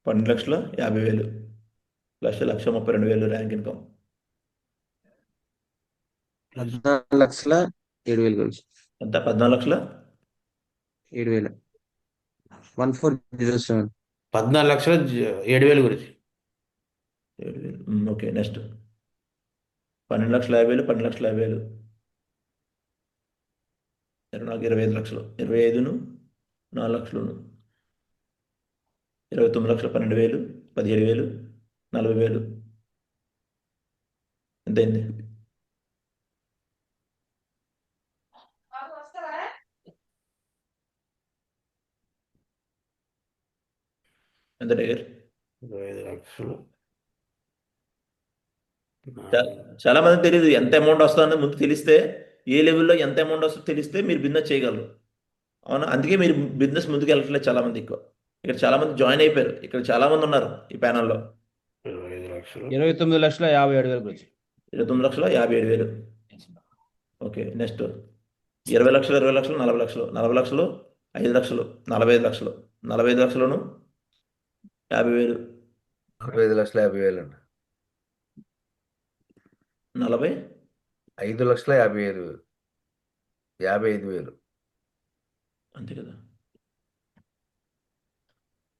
12,50,000, 1,32,000 rank income. 14,07,000 గురించి. ఎంత? 14,00,000. 7,000. 1407. 14,07,000 గురించి. 7,000. ఓకే. నెక్స్ట్ 12,50,000, 12,50,000. నాకు 25 లక్షలు. 25ను 4 లక్షలు, 29 లక్షలు, 12,000, 17,000, 40,000. ఎంతైంది? ఎంత దగ్గర? 25 లక్షలు. చాలా మంది తెలియదు ఎంత అమౌంట్ వస్తుందని. ముందు తెలిస్తే, ఏ లెవెల్లో ఎంత అమౌంట్ వస్తుందో తెలిస్తే మీరు బిజినెస్ చేయగలరు. అవునా? అందుకే మీరు బిజినెస్ ముందుకు వెళ్ళట్లేదు చాలా మంది. ఎక్కువ ఇక్కడ చాలా మంది జాయిన్ అయిపోయారు, ఇక్కడ చాలా మంది ఉన్నారు ఈ ప్యానల్లో. 25 లక్షలు. 29,57,000 గురించి. 29,57,000. ఓకే. నెక్స్ట్ 20 లక్షలు, 20 లక్షలు, 40 లక్షలు, 40 లక్షలు, 5 లక్షలు, 45 లక్షలు, 45 లక్షలను 50,000, 45,50,000 అండి. 40, 5,55,000. 55,000. అంతే కదా.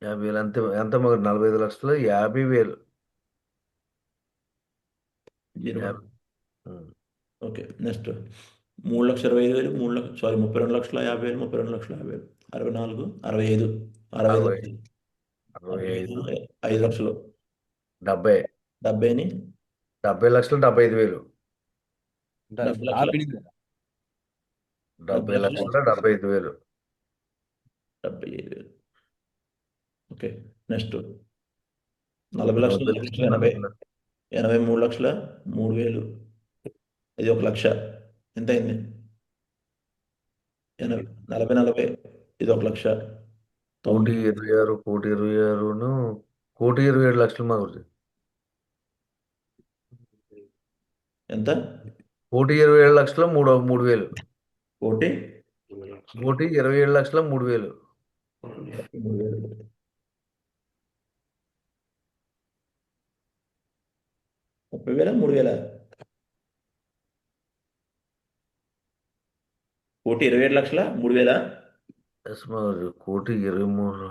50,000 అంతే. ఎంత మరి? 45 లక్షలు, 50,000. 0. ఉం. ఓకే. నెక్స్ట్ 3,25,000, 32,50,000, 32,50,000, 64, 65, 65 65, 5 లక్షలు, 70. 70ని 70,00,000 75,000. అంటే 70 టాప్ లక్షలు ఎనిమిది కదా. 70,00,000 75,000. 75,000. ఓకే. నెక్స్ట్ 40 లక్షలు 80 83 లక్షల 3,000. ఇది 1 లక్ష. ఎంత అయింది? 40 40 ఇది 1 లక్ష. 1,26,00,000 1,26,00,000 1,27,00,000 మా గురించి. ఎంత? 1,27,00,000 3,000. కోటి 1,27,00,000 3,000. 3,000. ముప్పై వేల 3,000. 1,27,00,000 3,000. ఎస్ మా గురించి. 1,23,00,000.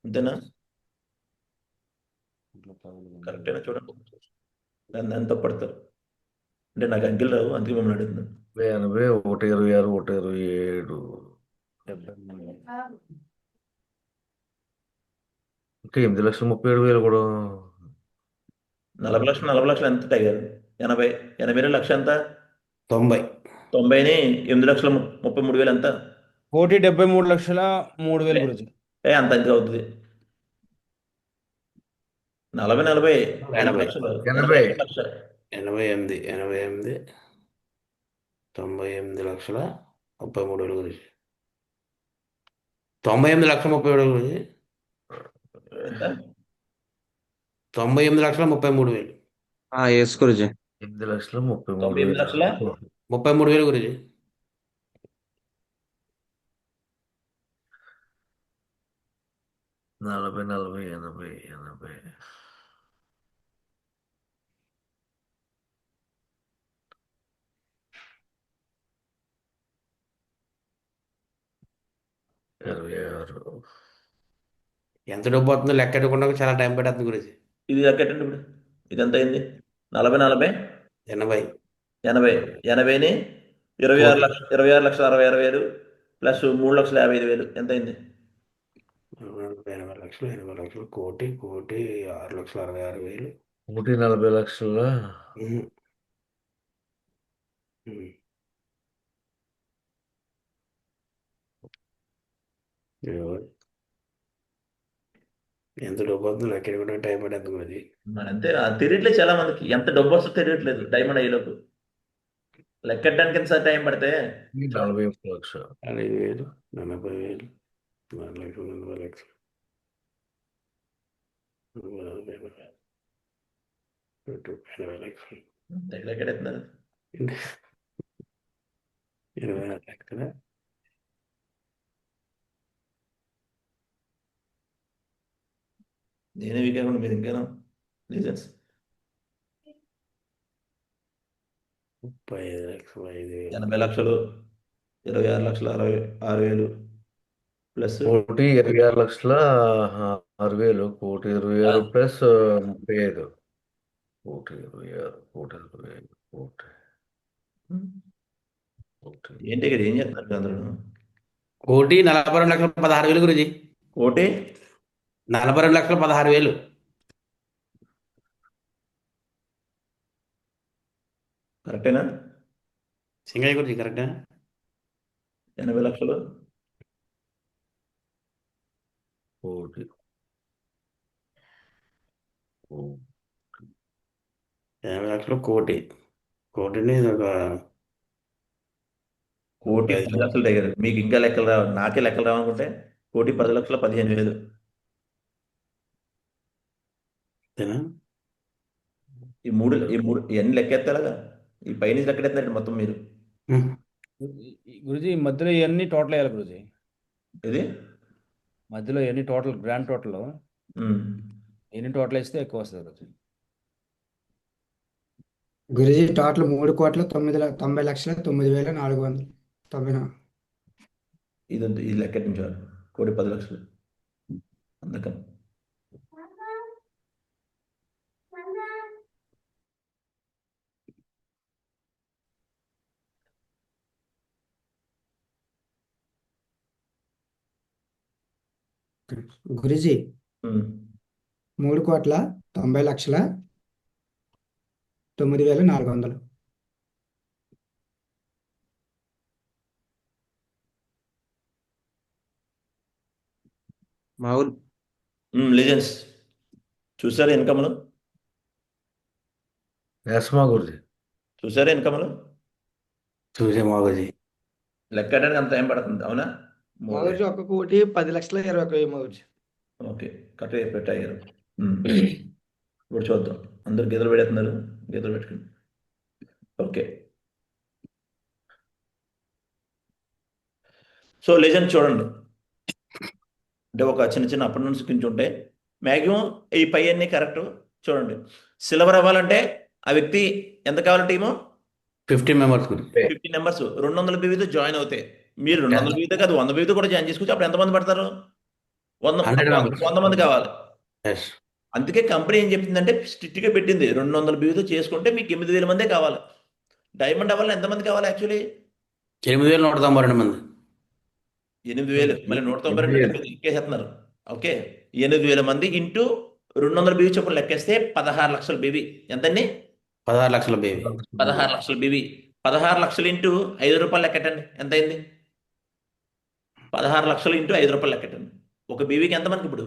అంతేనా? కరెక్టేనా చూడండి. ఎంత పడతారు అంటే నాకు అంకెలు రావు, అందుకే మిమ్మల్ని అడుగుతున్నాను. 80 1,26 1,27. ఇంకా 8,37,000 కూడా. 40 లక్షలు 40 లక్షలు ఎంత టైగర్? 80 80 లక్ష ఎంత? 90. 90ని 8,33,000 ఎంత? 1,73,03,000 గురించి. అంత అంతే అవుతుంది. 40 40 80. లక్షలు 80. లక్ష 88 98,38,33,000 గురించి. 98,33,000 గురించి. ఎంత? 98,33,000. ఎస్ గురుజీ. 98 లక్షల 33,000 గురించి. 40 40 80 80. ఇరవై ఆరు. ఎంత డబ్బు అవుతుందో లెక్క పెట్టుకుంటే చాలా టైం పడుతుంది గురించి. ఇది లెక్కటండి ఇప్పుడు. ఇది ఎంత అయింది? 40 40 80. 80 80ని 26 లక్ష 26,60,60,000 ప్లస్ 3,55,000 ఎంత అయింది? 80,00,000 80,00,000 కోటి 6,66,000. 1,40,00,000. ఎంత డబ్బు అవుతుందో లెక్క పెట్టుకుంటే టైం పడుతుంది గురించి. మరి అంతే తెలియట్లేదు చాలా మందికి. ఎంత డబ్బు వస్తుందో తెలియట్లేదు డైమండ్ అయ్యేలోపు. లెక్కడానికి ఎంత టైం పడితే 41,00,000. 5,000 40,000 4,00,000 40,00,000 80,00,000 లెక్కడెత్తున్నారు. 26,00,000. నేనే వీకాకుండా మీరు ఇంకేనా రీజన్స్? 35,00,000 5,000 80 లక్షలు 26,66,000 ప్లస్ 1,26,00,000 6,000 1,26,000 ప్లస్ 35. 1,26 1,25 ఏంటి ఇక్కడ ఏం చేస్తున్నారు మీరు అందరూ? 1,42,16,000 గురించి. కోటి 42,16,000. కరెక్టేనా? సింగయ్య గురించి కరెక్టా? 80 లక్షలు 1,00,000. ఓ. 80,00,000 కోటి. కోటిని ఇది ఒక కోటి 10 లక్షలు దగ్గర. మీకు ఇంకా లెక్కలు రావు, నాకే లెక్కలు రావనుకుంటే 1,10,15,000. అంతేనా? ఈ మూడు ఇవన్నీ లెక్కెత్తాలాగా. ఈ పైన లెక్కడెత్తారండి మొత్తం మీరు. గురుజీ ఈ మధ్యలో ఇవన్నీ టోటల్ వేయాలి గురుజీ. ఇది మధ్యలో ఇవన్నీ టోటల్ గ్రాండ్ టోటల్ ఉమ్. ఎన్ని టోటల్ వేస్తే ఎక్కువ వస్తుంది గురుజీ. గురుజీ టోటల్ 3,90,90,04,490. ఇది లెక్కెట్టించారు. 1,10,00,000 అందుకని గురుజీ ఉమ్. 3,90,09,400. మా ఊరు లిజెన్స్ చూసారా ఇన్కమ్లు? ఎస్మా గురుజీ. చూసారా ఇన్కమ్లు? చూసే మా గురుజీ. లెక్కడానికి అంత టైం పడుతుంది, అవునా? మగోజు 1,10,20,000 ఓకే, కరెక్ట్గా పెట్టారు. ఇప్పుడు చూద్దాం. అందరు గీతలు పెడుతున్నారు, గీతలు పెట్టుకుని. ఓకే, సో లెజెండ్ చూడండి. అంటే ఒక చిన్న చిన్న అప్ అండ్ డౌన్స్ కొంచెం ఉంటాయి. మ్యాక్సిమం ఈ పై అన్ని కరెక్ట్. చూడండి, సిల్వర్ అవ్వాలంటే ఆ వ్యక్తి ఎంత కావాలి? టీము 50 మెంబర్స్ గురించి 50 మెంబర్స్ 200 బీవీతో జాయిన్ అవుతాయి. మీరు 200 బీవీతో కాదు 100 బీవీతో కూడా జాయిన్ చేసుకోవచ్చు. అప్పుడు ఎంతమంది పడతారు? 100 members. 100 మంది కావాలి. ఎస్. అందుకే కంపెనీ ఏం చెప్తుందంటే స్ట్రిక్ట్గా పెట్టింది, 200 బీవీతో చేసుకుంటే మీకు 8,000 మందే కావాలి. డైమండ్ అవ్వాలని ఎంతమంది కావాలి? యాక్చువల్లీ 8,192 మంది. 8,000 మళ్ళీ 192 ఎక్కేసేస్తున్నారు. ఓకే, 8,000 మంది ఇంటూ 200 బీవీ చొప్పున లెక్కేస్తే 16 లక్షల బీవీ. ఎంతండి? 16 లక్షల బేబీ. 16 లక్షల బీవీ. 16 లక్షలు ఇంటూ 5 రూపాయలు లెక్కటండి, ఎంత అయింది? 16 లక్షలు ఇంటూ 5 రూపాయలు లెక్కటండి. ఒక బీవీకి ఎంత మనకి ఇప్పుడు?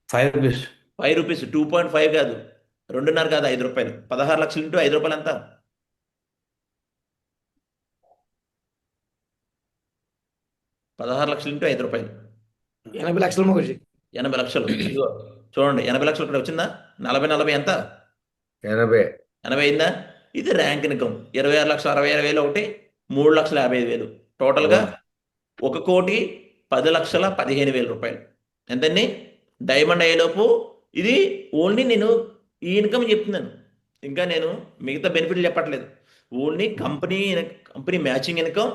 5 రూపీస్. 5 రూపీస్. 2.5 కాదు, 2.5 కాదు, 5 రూపాయలు. 16 లక్షలు ఇంటూ 5 రూపాయలు ఎంత? 16 లక్షలు ఇంటూ 5 రూపాయలు 80 లక్షలు మగోజు. 80 లక్షలు. ఇదిగో చూడండి, 80 లక్షలు ఇక్కడ వచ్చిందా? 40 ఎంత? 80. 80 అయిందా? ఇది ర్యాంక్ ఇన్కమ్. 26,66,60,000 ఒకటి, 3,55,000. టోటల్గా 1,10,15,000 రూపాయలు. ఎంతండి? డైమండ్ అయ్యేలోపు ఇది ఓన్లీ నేను ఈ ఇన్కమ్ చెప్తున్నాను, ఇంకా నేను మిగతా బెనిఫిట్లు చెప్పట్లేదు. Only company matching income,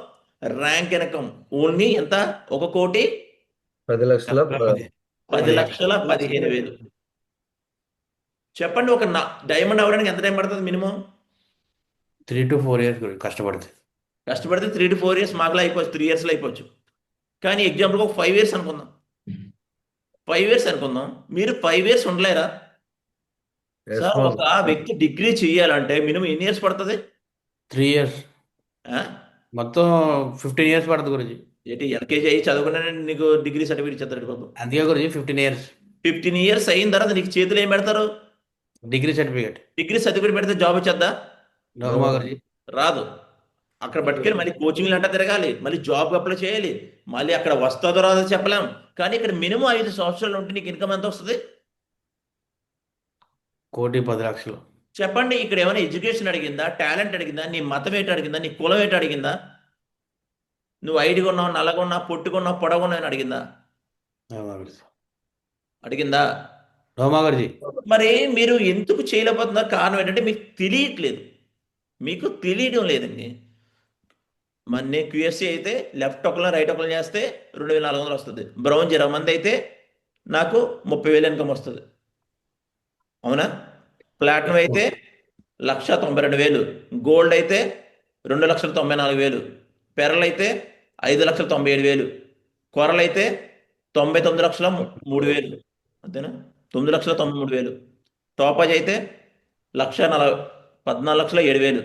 rank income only ఎంత? 1,10,15,000. చెప్పండి, ఒక డైమండ్ అవ్వడానికి ఎంత టైం పడుతుంది మినిమం? 3 to 4 years గురించి కష్టపడితే. కష్టపడితే 3 to 4 years మాకులో అయిపోవచ్చు, 3 yearsలో అయిపోవచ్చు. కానీ ఎగ్జాంపుల్గా ఒక 5 years అనుకుందాం. 5 years అనుకుందాం. మీరు 5 years ఉండలేరా? సార్, ఒక వ్యక్తి డిగ్రీ చేయాలంటే మినిమం ఎన్ని ఇయర్స్ పడుతుంది? 3 years. మొత్తం 15 years పడుతుంది గురించి. ఏంటి ఎల్కేజీ అయ్యి చదువుకున్నా నీకు డిగ్రీ సర్టిఫికేట్ ఇచ్చేస్తాడు బాబు? అందుకే గురించి 15 years. 15 years అయిన తర్వాత నీకు చేతులు ఏం పెడతారు? Degree certificate. డిగ్రీ సర్టిఫికేట్ పెడితే జాబ్ వచ్చేద్దా? నోమా గురించి రాదు. అక్కడ పట్టుకెళ్ళి మళ్ళీ కోచింగ్లు అంటా తిరగాలి, మళ్ళీ జాబ్ అప్లై చేయాలి, మళ్ళీ అక్కడ వస్తుందో రాదో చెప్పలేం. కానీ ఇక్కడ మినిమం 5 సంవత్సరాలు ఉంటే నీకు ఇన్కమ్ ఎంత వస్తుంది? 1,10,00,000. చెప్పండి. ఇక్కడ ఏమైనా ఎడ్యుకేషన్ అడిగిందా? టాలెంట్ అడిగిందా? నీ మతం ఏంటి అడిగిందా? నీ కులం ఏంటి అడిగిందా? నువ్వు ఐడిగా ఉన్నావు, నల్లగొన్నా, పొట్టుకున్నావు, పొడగొన్నావు అని అడిగిందా? నోమా గురించి. అడిగిందా? నోమా గురించి. మరి మీరు ఎందుకు చేయలేకపోతున్నారు? కారణం ఏంటంటే మీకు తెలియట్లేదు. మీకు తెలియడం లేదండి. మరి నేను క్యూఎస్సీ అయితే లెఫ్ట్ ఒకళ్ళు రైట్ ఒకళ్ళు చేస్తే 2,400 వస్తుంది. బ్రౌన్ 20 మంది అయితే నాకు 30,000 ఇన్కమ్ వస్తుంది, అవునా? ప్లాటినం అయితే 1,92,000, గోల్డ్ అయితే 2,94,000, పెరల్ అయితే 5,97,000, కొరలు అయితే 99,03,000, అంతేనా? 9,93,000. టోపాజ్ అయితే 14,07,000,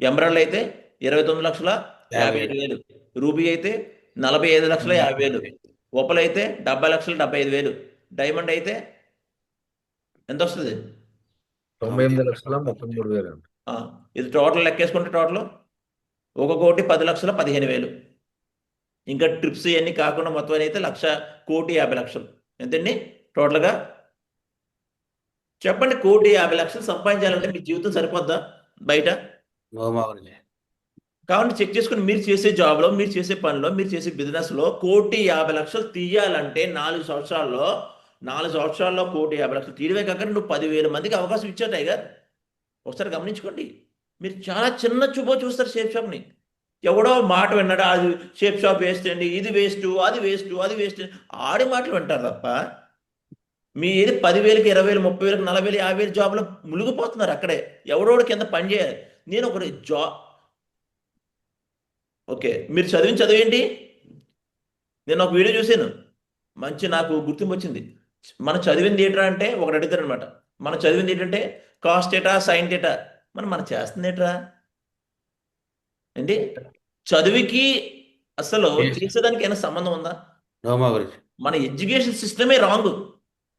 ఎమరాల్డ్ అయితే 29,57,000, రూబీ అయితే 45,50,000, ఓపల్ అయితే 70,75,000, డైమండ్ అయితే ఎంత వస్తుంది? 98,33,000. ఇది టోటల్ లెక్కేసుకుంటే టోటల్ 1,10,15,000. ఇంకా ట్రిప్స్ ఇవన్నీ కాకుండా మొత్తం అయితే 1,50,00,000. ఎంతండి టోటల్గా? చెప్పండి. 1,50,00,000 సంపాదించాలంటే మీ జీవితం సరిపోద్దా బయట? నోమా గురించి. కాబట్టి చెక్ చేసుకుని మీరు చేసే జాబ్లో, మీరు చేసే పనిలో, మీరు చేసే బిజినెస్లో 1,50,00,000 తీయాలంటే 4 సంవత్సరాల్లో 1,50,00,000 తీయడమే కాక నువ్వు 10,000 మందికి అవకాశం ఇచ్చావు టైగర్. ఒకసారి గమనించుకోండి. మీరు చాలా చిన్న చూపో చూస్తారు షేప్ షాప్ని. ఎవడో మాట విన్నాడు, అది షేప్ షాప్ వేస్ట్ అండి, ఇది వేస్ట్, అది వేస్ట్, అది వేస్ట్, ఆడి మాటలు వింటారు తప్ప మీ ఏది 10,000కి 20,000 30,000 40,000 50,000 జాబ్లో మునిగిపోతున్నారు. అక్కడే ఎవడోడు కింద పని చేయాలి. నేను ఒకటి ఓకే, మీరు చదివేంటి? నేను ఒక వీడియో చూశాను. మంచి నాకు గుర్తింపు వచ్చింది. మనం చదివింది ఏంట్రా అంటే ఒకటి అడుగుతారు అనమాట. మనం చదివింది ఏంటంటే కాస్ట్ ఏటా సైన్ ఏటా, మనం చేస్తుంది ఏంట్రా ఏంటి? చదువుకి అసలు Yes. చేసేదానికి ఏమైనా సంబంధం ఉందా? నో మా గురించి. మన ఎడ్యుకేషన్ సిస్టమే రాంగ్.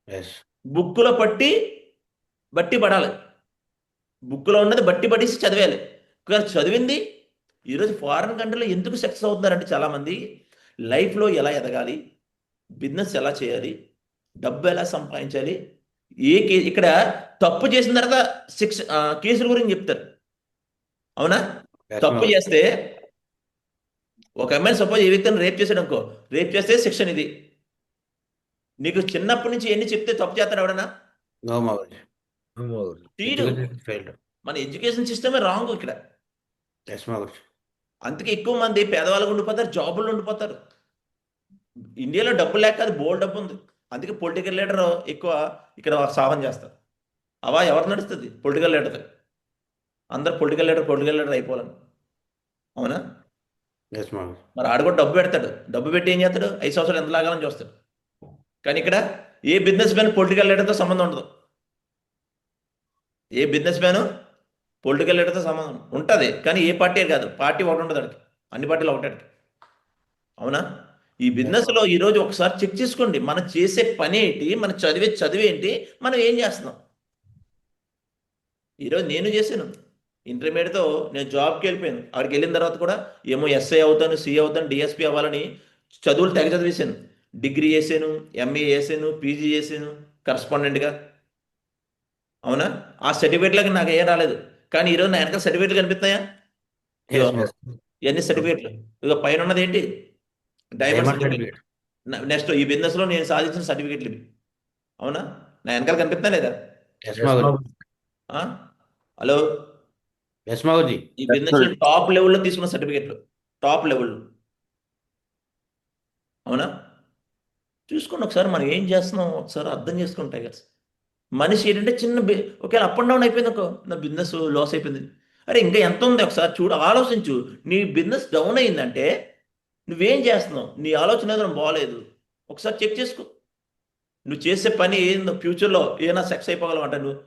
ఎస్. బుక్కులో బట్టి పడాలి, బుక్లో ఉన్నది బట్టి పడేసి చదివేయాలి. కానీ చదివింది ఈరోజు ఫారిన్ కంట్రీలో ఎందుకు సక్సెస్ అవుతున్నారంటే చాలామంది లైఫ్లో ఎలా ఎదగాలి, బిజినెస్ ఎలా చేయాలి, డబ్బు ఎలా సంపాదించాలి, ఇక్కడ తప్పు చేసిన తర్వాత కేసుల గురించి చెప్తారు. అవునా? Yes, తప్పు ma'am. చేస్తే ఒక అమ్మాయిని సపోజ్ ఏ వ్యక్తిని రేప్ చేశాడు అనుకో, రేప్ చేస్తే శిక్షణ ఇది. నీకు చిన్నప్పటి నుంచి ఎన్ని చెప్తే తప్పు చేస్తాడు ఎవడన్నా? నో మా గురించి. తీరు. ఫెయిల్డ్. మన ఎడ్యుకేషన్ సిస్టమే రాంగ్ ఇక్కడ. ఎస్ మా గురించి. అందుకే ఎక్కువ మంది పేదవాళ్ళకు ఉండిపోతారు, జాబుల్లో ఉండిపోతారు. ఇండియాలో డబ్బు లేక అది బోల్డ్ డబ్బు ఉంది. అందుకే పొలిటికల్ లీడర్ ఎక్కువ ఇక్కడ సాధన చేస్తారు. అవా ఎవరు నడుస్తుంది? Political leader. అందరు పొలిటికల్ లీడర్ అయిపోవాలని. అవునా? ఎస్ మా గురించి. మరి ఆడు కూడా డబ్బు పెడతాడు. డబ్బు పెట్టి ఏం చేస్తాడు? 5 సంవత్సరాలు ఎంత లాగాలని చూస్తాడు. కానీ ఇక్కడ ఏ బిజినెస్ మ్యాన్ పొలిటికల్ లీడర్తో సంబంధం ఉండదు. ఏ బిజినెస్ మ్యాన్ పొలిటికల్ లీడర్తో సంబంధం ఉంటుంది, కానీ ఏ పార్టీ కాదు. పార్టీ ఒకటి ఉంటుంది అడికి, అన్ని పార్టీలు ఒకటే. అవునా? ఈ బిజినెస్లో ఈరోజు ఒకసారి చెక్ చేసుకోండి. మనం చేసే పని ఏంటి, మనం చదివేంటి, మనం ఏం చేస్తున్నాం. ఈరోజు నేను చేశాను ఇంటర్మీడియట్తో, నేను జాబ్కి వెళ్ళిపోయాను. అక్కడికి వెళ్ళిన తర్వాత కూడా ఏమో ఎస్ఐ అవుతాను, సిఏ అవుతాను, డిఎస్పీ అవ్వాలని చదువులు తెగ చదివేశాను. డిగ్రీ చేశాను, ఎంఏ చేశాను, పీజీ చేశాను కరస్పాండెంట్గా. అవునా? ఆ సర్టిఫికేట్లకి నాకు ఏం రాలేదు. కానీ ఈరోజు నా వెనక సర్టిఫికేట్లు కనిపిస్తున్నాయా? ఎస్ మా ఇవన్నీ సర్టిఫికేట్లు. ఇక పైన ఉన్నది ఏంటి? Diamond certificate. నెక్స్ట్ ఈ బిజినెస్లో నేను సాధించిన సర్టిఫికేట్లు ఇవి. అవునా? నా వెనకాల కనిపిస్తున్నా లేదా? ఎస్ మా గురించి. హలో, ఎస్ మా గురించి. ఈ బిజినెస్ టాప్ లెవెల్లో తీసుకున్న సర్టిఫికేట్లు, టాప్ లెవెల్లో. అవునా? చూసుకోండి ఒకసారి, మనం ఏం చేస్తున్నాం ఒకసారి అర్థం చేసుకుంటాయి కదా. మనిషి ఏంటంటే ఒకవేళ అప్ అండ్ డౌన్ అయిపోయింది అనుకో, నా బిజినెస్ లాస్ అయిపోయింది, అరే ఇంకా ఎంత ఉంది ఒకసారి చూడు, ఆలోచించు. నీ బిజినెస్ డౌన్ అయిందంటే నువ్వేం చేస్తున్నావు, నీ ఆలోచన ఏదైనా బాగలేదు, ఒకసారి చెక్ చేసుకో. నువ్వు చేసే పని ఏందో ఫ్యూచర్లో ఏదైనా సక్సెస్ అయిపోగలవు అంట. నువ్వు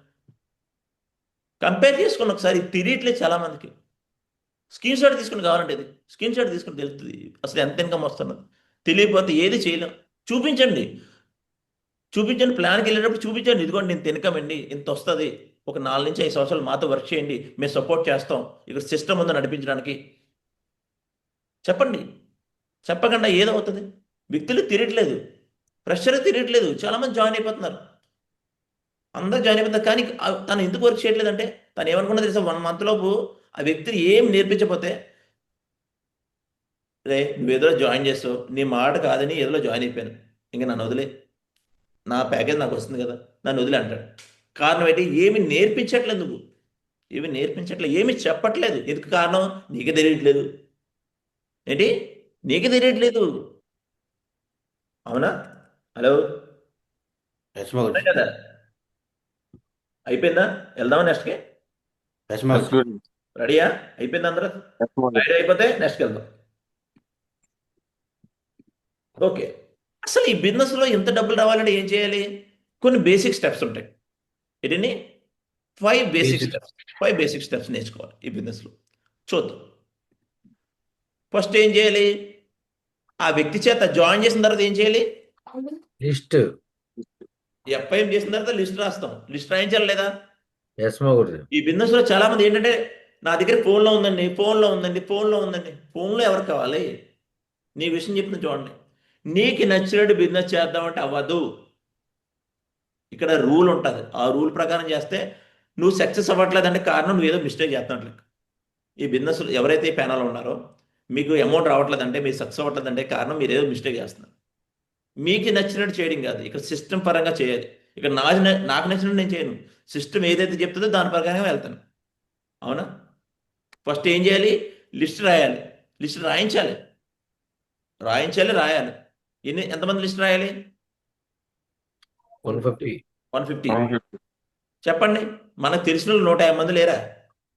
కంపేర్ చేసుకుని ఒకసారి. తెలియట్లేదు చాలామందికి. స్క్రీన్ షాట్ తీసుకుని కావాలంటే ఇది స్క్రీన్ షాట్ తీసుకుని తెలుస్తుంది అసలు ఎంత ఇన్కమ్ వస్తున్నది. తెలియకపోతే ఏది చేయలేం. చూపించండి, ప్లాన్కి వెళ్ళేటప్పుడు చూపించండి. ఇదిగోండి ఇంత ఇన్కమ్ అండి, ఇంత వస్తుంది, ఒక 4 నుంచి 5 సంవత్సరాలు మాతో వర్క్ చేయండి, మేము సపోర్ట్ చేస్తాం, ఇక్కడ సిస్టమ్ ఉందో నడిపించడానికి చెప్పండి. చెప్పకుండా ఏదవుతుంది? వ్యక్తులు తిరగట్లేదు, ప్రెషర్ తిరగట్లేదు, చాలామంది జాయిన్ అయిపోతున్నారు, అందరూ జాయిన్ అయిపోతున్నారు. కానీ తను ఎందుకు వర్క్ చేయట్లేదంటే తను ఏమనుకున్నా తెలుసా, 1 month లోపు ఆ వ్యక్తిని ఏం నేర్పించకపోతే, రే నువ్వు ఏదో జాయిన్ చేస్తావు, నీ మాట కాదని ఏదో జాయిన్ అయిపోయాను, ఇంకా నన్ను వదిలే, నా ప్యాకేజ్ నాకు వస్తుంది కదా, నన్ను వదిలే అంటాడు. కారణం ఏంటి? ఏమి నేర్పించట్లేదు, నువ్వు ఏమి నేర్పించట్లేదు, ఏమి చెప్పట్లేదు. ఎందుకు కారణం? నీకే తెలియట్లేదు. ఏంటి? నీకే తెలియట్లేదు. అవునా? హలో, ఎస్ మా గురించి. కదా? అయిపోయిందా? వెళ్దామా నెక్స్ట్కి? ఎస్ మా గురించి. రెడీయా? అయిపోయింది అందరూ? రెడీ అయిపోతే నెక్స్ట్కి వెళ్దాం. ఓకే, అసలు ఈ బిజినెస్లో ఎంత డబ్బులు రావాలంటే ఏం చేయాలి? కొన్ని బేసిక్ స్టెప్స్ ఉంటాయి. ఏంటండి? 5 బేసిక్ స్టెప్స్ నేర్చుకోవాలి ఈ బిజినెస్లో. చూద్దాం. ఫస్ట్ ఏం చేయాలి? ఆ వ్యక్తి చేత జాయిన్ చేసిన తర్వాత ఏం చేయాలి? లిస్ట్. ఎఫ్ఐఎం చేసిన తర్వాత లిస్ట్ రాస్తాం. లిస్ట్ రాయించాలి లేదా? ఎస్ మా గురించి. ఈ బిజినెస్లో చాలా మంది ఏంటంటే నా దగ్గర ఫోన్లో ఉందండి, ఫోన్లో ఎవరికి కావాలి? నీ విషయం చెప్తున్నా చూడండి. నీకు నచ్చినట్టు బిజినెస్ చేద్దామంటే అవ్వదు. ఇక్కడ రూల్ ఉంటుంది. ఆ రూల్ ప్రకారం చేస్తే నువ్వు సక్సెస్ అవ్వట్లేదంటే కారణం నువ్వు ఏదో మిస్టేక్ చేస్తున్నట్లు. ఈ బిజినెస్ ఎవరైతే ఈ ప్యానల్ ఉన్నారో మీకు అమౌంట్ రావట్లేదంటే, మీరు సక్సెస్ అవ్వట్లేదంటే కారణం మీరు ఏదో మిస్టేక్ చేస్తున్నారు. మీకు నచ్చినట్టు చేయడం కాదు, ఇక్కడ సిస్టమ్ పరంగా చేయాలి. ఇక్కడ నాకు నచ్చినట్టు నేను చేయను. సిస్టమ్ ఏదైతే చెప్తుందో దాని ప్రకారంగా వెళ్తాను. అవునా? ఫస్ట్ ఏం చేయాలి? లిస్ట్ రాయాలి. లిస్ట్ రాయాలి. ఎంతమంది లిస్ట్ రాయాలి? 150. చెప్పండి. మనకు తెలిసిన 150 మంది లేరా?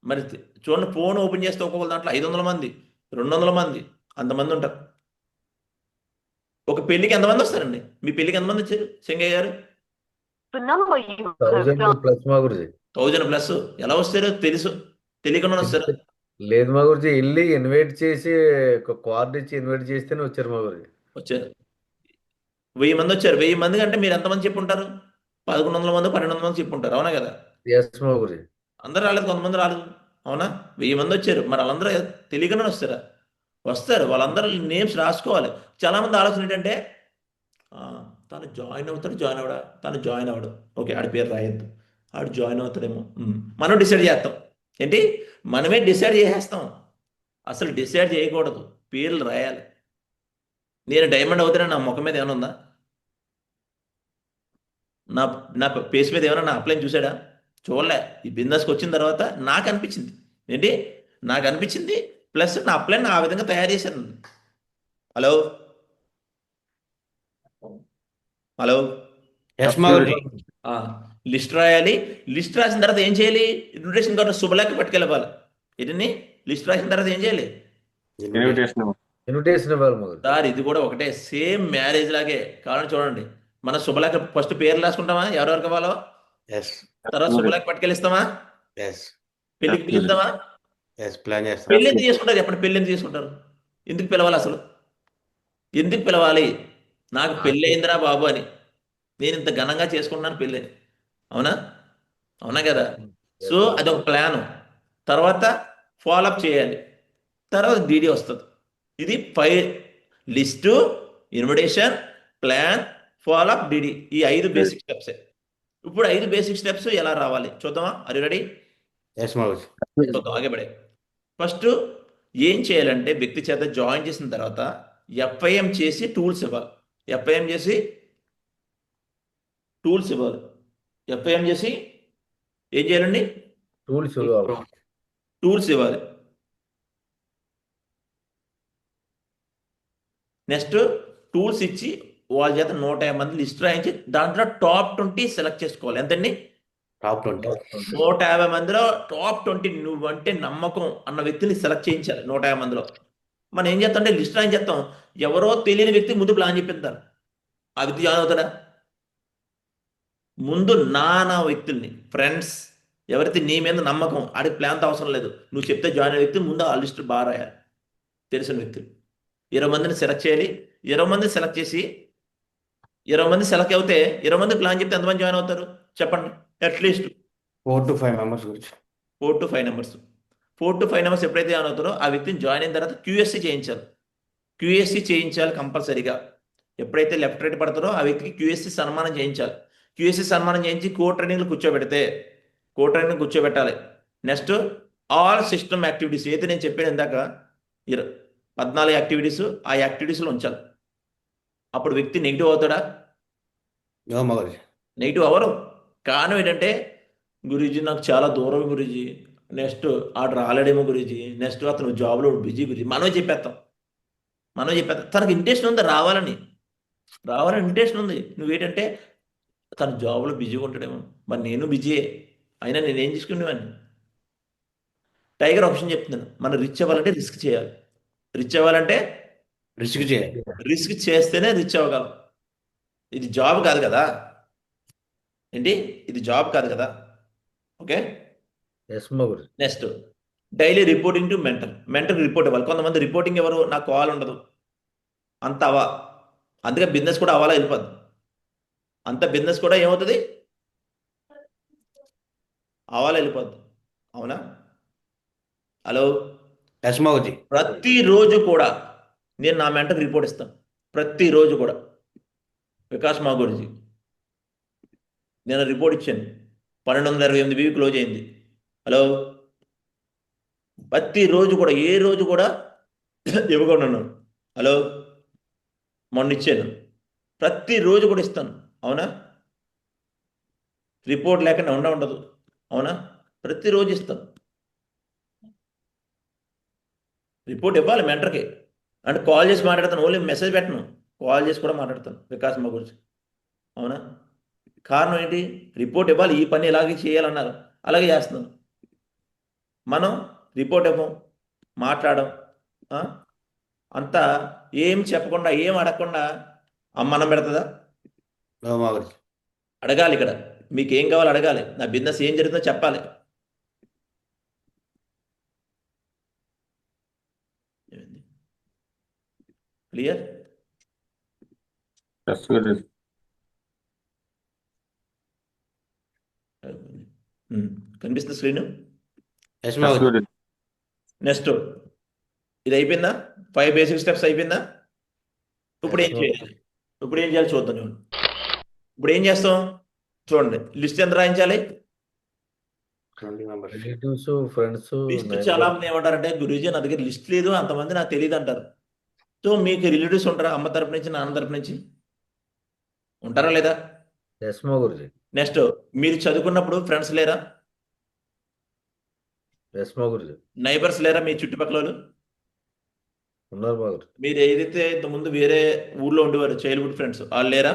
మరి చూడండి, ఫోన్ ఓపెన్ చేస్తే ఒక్కొక్క దాంట్లో 500 మంది, 200 మంది, అంతమంది ఉంటారు. ఒక పెళ్లికి ఎంతమంది వస్తారండి? మీ పెళ్లికి ఎంతమంది వచ్చారు సింగయ్య గారు? The number you have 1000 dialed. Plus మా గురుజీ. 1000+ ఎలా వస్తారు? తెలియకుండా వస్తారు. లేదు మా గురుజీ, వెళ్ళి ఇన్వైట్ చేసి ఒక కార్డు ఇచ్చి ఇన్వైట్ చేస్తేనే వచ్చారు మా గురుజీ. వచ్చారు 1000 మంది వచ్చారు. 1000 మంది అంటే మీరు ఎంతమంది చెప్పుంటారు? 1100 మంది 1200 మంది చెప్పుంటారు, అవునా కదా? ఎస్ మా గురుజీ. అందరూ రాలేదు, కొంతమంది రాలేదు, అవునా? 1000 మంది వచ్చారు. మరి వాళ్ళందరూ తెలియకుండా వస్తారా? వస్తారు. వాళ్ళందరూ నేమ్స్ రాసుకోవాలి. చాలామంది ఆలోచన ఏంటంటే తను జాయిన్ అవుతాడు, జాయిన్ అవడా, తను జాయిన్ అవ్వడు, ఓకే ఆడి పేరు రాయొద్దు, ఆడు జాయిన్ అవుతాడేమో. మనం డిసైడ్ చేస్తాం. ఏంటి? మనమే డిసైడ్ చేసేస్తాం. అసలు డిసైడ్ చేయకూడదు, పేర్లు రాయాలి. నేను డైమండ్ అవుతానని నా ముఖం మీద ఏమైనా ఉందా? నా నా పేస్ మీద ఏమైనా నా అప్లైన్ చూసాడా? చూడలే. ఈ బిజినెస్కి వచ్చిన తర్వాత నాకు అనిపించింది. ఏంటి? నాకు అనిపించింది, ప్లస్ నా అప్లైన్ ఆ విధంగా తయారు చేశాను. హలో హలో ఎస్ మా గురుజీ. లిస్ట్ రాయాలి. లిస్ట్ రాసిన తర్వాత ఏం చేయాలి? ఇన్విటేషన్ కార్డు శుభలేఖ పట్టుకెళ్ళాలి. ఇది లిస్ట్ రాసిన తర్వాత ఏం చేయాలి? ఇన్విటేషన్ ఇవ్వాలి మా గురుజీ. సార్ ఇది కూడా ఒకటే, సేమ్ మ్యారేజ్ లాగే. కావాలని చూడండి, మన శుభలేఖ ఫస్ట్ పేర్లు రాసుకుంటామా ఎవరెవరికి కావాలో, ఎస్ తర్వాత శుభలేఖ పట్టుకెళ్ళిస్తామా, ఎస్ పెళ్లికి పిలుస్తామా? ఎస్ ప్లాన్ చేస్తాం. పెళ్లి ఎందుకు చేసుకుంటారు? ఎప్పుడు పెళ్లి ఎందుకు చేసుకుంటారు? ఎందుకు పిలవాలి అసలు? ఎందుకు పిలవాలి? నాకు పెళ్ళి అయిందిరా బాబు అని, నేను ఇంత ఘనంగా చేసుకుంటున్నాను పెళ్ళి, అవునా? అవునా కదా? సో అదొక ప్లాను. తర్వాత ఫాలోఅప్ చేయాలి. తర్వాత డీడీ వస్తుంది. ఇది 5 list, invitation, plan, follow up, DD. ఈ 5 బేసిక్ స్టెప్సే. ఇప్పుడు 5 బేసిక్ స్టెప్స్ ఎలా రావాలి చూద్దామా? Are you ready? ఎస్ మా గురుజీ. చూద్దాం, ఆగబడే. ఫస్ట్ ఏం చేయాలంటే, వ్యక్తి చేత జాయిన్ చేసిన తర్వాత ఎఫ్ఐఎం చేసి టూల్స్ ఇవ్వాలి. ఎఫ్ఐఎం చేసి టూల్స్ ఇవ్వాలి. ఎఫ్ఐఎం చేసి ఏం చేయాలండి? టూల్స్ ఇవ్వాలి. టూల్స్ ఇవ్వాలి. నెక్స్ట్ టూల్స్ ఇచ్చి వాళ్ళ చేత 150 మంది లిస్ట్ రాయించి దాంట్లో టాప్ 20 సెలెక్ట్ చేసుకోవాలి. ఎంతండి? టాప్ 20. 150 మందిలో టాప్ 20 నువ్వంటే నమ్మకం అన్న వ్యక్తిని సెలెక్ట్ చేయించాలి. 150 మందిలో మనం ఏం చేస్తాం అంటే లిస్ట్ రాయించి చేస్తాం. ఎవరో తెలియని వ్యక్తి ముందు ప్లాన్ చెప్పిస్తారు. ఆ వ్యక్తి జాయిన్ అవుతాడా? ముందు నానా వ్యక్తుల్ని, ఫ్రెండ్స్, ఎవరైతే నీ మీద నమ్మకం, ఆడికి ప్లాన్తో అవసరం లేదు, నువ్వు చెప్తే జాయిన్ అయ్యే వ్యక్తి ముందు ఆ లిస్ట్ బాగా రాయాలి. తెలిసిన వ్యక్తులు 20 మందిని సెలెక్ట్ చేయాలి. 20 మందిని సెలెక్ట్ చేసి 20 మంది సెలెక్ట్ అవుతే 20 మంది ప్లాన్ చెప్తే ఎంతమంది జాయిన్ అవుతారు చెప్పండి? అట్లీస్ట్ 4 to 5 మెంబర్స్ గురించి. 4 to 5 నెంబర్స్. 4 to 5 నెంబర్స్ ఎప్పుడైతే జాయిన్ అవుతారో ఆ వ్యక్తిని జాయిన్ అయిన తర్వాత క్యూఎస్సీ చేయించాలి. క్యూఎస్సీ చేయించాలి కంపల్సరీగా. ఎప్పుడైతే లెఫ్ట్ రైట్ పడతారో ఆ వ్యక్తికి క్యూఎస్సీ సన్మానం చేయించాలి. క్యూఎస్సీ సన్మానం చేయించి ట్రైనింగ్లు కూర్చోబెడితే ట్రైనింగ్ కూర్చోబెట్టాలి. నెక్స్ట్ ఆల్ సిస్టమ్ యాక్టివిటీస్ అయితే నేను చెప్పాను ఇందాక 14 యాక్టివిటీస్, ఆ యాక్టివిటీస్లో ఉంచాలి. అప్పుడు వ్యక్తి నెగిటివ్ అవుతాడా? నో మా గురుజీ. Negative hour. కారణం ఏంటంటే, గురూజీ నాకు చాలా దూరం గురూజీ, నెక్స్ట్ ఆడు రాలేడేమో గురూజీ, నెక్స్ట్ అతను జాబ్లో బిజీ గురూజీ, మనమే చెప్పేస్తాం. తనకు ఇంట్రెస్ట్ ఉంది, రావాలని ఇంట్రెస్ట్ ఉంది. నువ్వేంటంటే తను జాబ్లో బిజీగా ఉంటాడేమో, మరి నేను బిజీయే, అయినా నేనేం చేసుకునేవాడిని. టైగర్ ఆప్షన్ చెప్తున్నాను, మనం రిచ్ అవ్వాలంటే రిస్క్ చేయాలి. రిచ్ అవ్వాలంటే రిస్క్ చేయాలి. రిస్క్ చేస్తేనే రిచ్ అవ్వగలం. ఇది జాబ్ కాదు కదా. ఏంటి? ఇది జాబ్ కాదు కదా. ఓకే. ఎస్ మా Guruji. Next daily reporting to mentor report ఇవ్వాలి. కొంతమంది రిపోర్టింగ్ ఎవరు, నాకు కాల్ ఉండదు, అంత అవా, అందుకే బిజినెస్ కూడా అవ్వాలా వెళ్ళిపోద్ది. అంత బిజినెస్ కూడా ఏమవుతుంది? అవ్వాలా వెళ్ళిపోద్ది, అవునా? హలో, ఎస్ మా గురుజీ. ప్రతిరోజు కూడా నేను నా మెంటర్కి రిపోర్ట్ ఇస్తాను. ప్రతిరోజు కూడా వికాస్ మా గురుజీ నేను రిపోర్ట్ ఇచ్చాను, 1228 వీక్ క్లోజ్ అయింది. హలో, ప్రతిరోజు కూడా ఏ రోజు కూడా ఇవ్వకుండా ఉన్నాను. హలో, మొన్న ఇచ్చాను, ప్రతిరోజు కూడా ఇస్తాను, అవునా? రిపోర్ట్ లేకుండా ఉండదు, అవునా? ప్రతిరోజు ఇస్తాను. రిపోర్ట్ ఇవ్వాలి మెంటర్కి. అంటే కాల్ చేసి మాట్లాడతాను, ఓన్లీ మెసేజ్ పెట్టను, కాల్ చేసి కూడా మాట్లాడతాను వికాస్ మా గురించి, అవునా? కారణం ఏంటి? రిపోర్ట్ ఇవ్వాలి, ఈ పని ఇలాగే చేయాలన్నారు, అలాగే చేస్తున్నాను. మనం రిపోర్ట్ ఇవ్వం, మాట్లాడడం, అంతా ఏం చెప్పకుండా ఏం అడగకుండా అమ్మ అన్నం పెడుతుందా? నో మా గురించి. అడగాలి ఇక్కడ. మీకు ఏం కావాలో అడగాలి. నా బిజినెస్ ఏం జరుగుతుందో చెప్పాలి. క్లియర్? ఎస్ గురుజీ. కనిపిస్తుంది స్క్రీన్? ఎస్ మా ఎస్ గురించి. గురుజీ. నెక్స్ట్ ఇది అయిపోయిందా? 5 బేసిక్ స్టెప్స్ అయిపోయిందా? ఇప్పుడు ఏం Yes, చేయాలి? ఇప్పుడు ఏం చేయాలి చూద్దాం. చూడండి, ఇప్పుడు ఏం చేస్తాం చూడండి. లిస్ట్ ఎంత రాయించాలి? 20 మెంబర్స్. రిలేటివ్స్, ఫ్రెండ్స్, లిస్ట్ చాలా మంది ఏమంటారంటే, గురూజీ నా దగ్గర లిస్ట్ లేదు, అంతమంది నాకు తెలియదు అంటారు. సో మీకు రిలేటివ్స్ ఉంటారా? అమ్మ తరపు నుంచి, నాన్న తరపు నుంచి ఉంటారా లేదా? ఎస్ మా గురుజీ. నెక్స్ట్ మీరు చదువుకున్నప్పుడు ఫ్రెండ్స్ లేరా? ఎస్ మా గురుజీ. నైబర్స్ లేరా మీ చుట్టుపక్కల వాళ్ళు? ఉన్నారు మా గురుజీ. మీరు ఏదైతే ఇంతకుముందు వేరే ఊర్లో ఉండేవారు చైల్డ్హుడ్ ఫ్రెండ్స్, వాళ్ళు లేరా?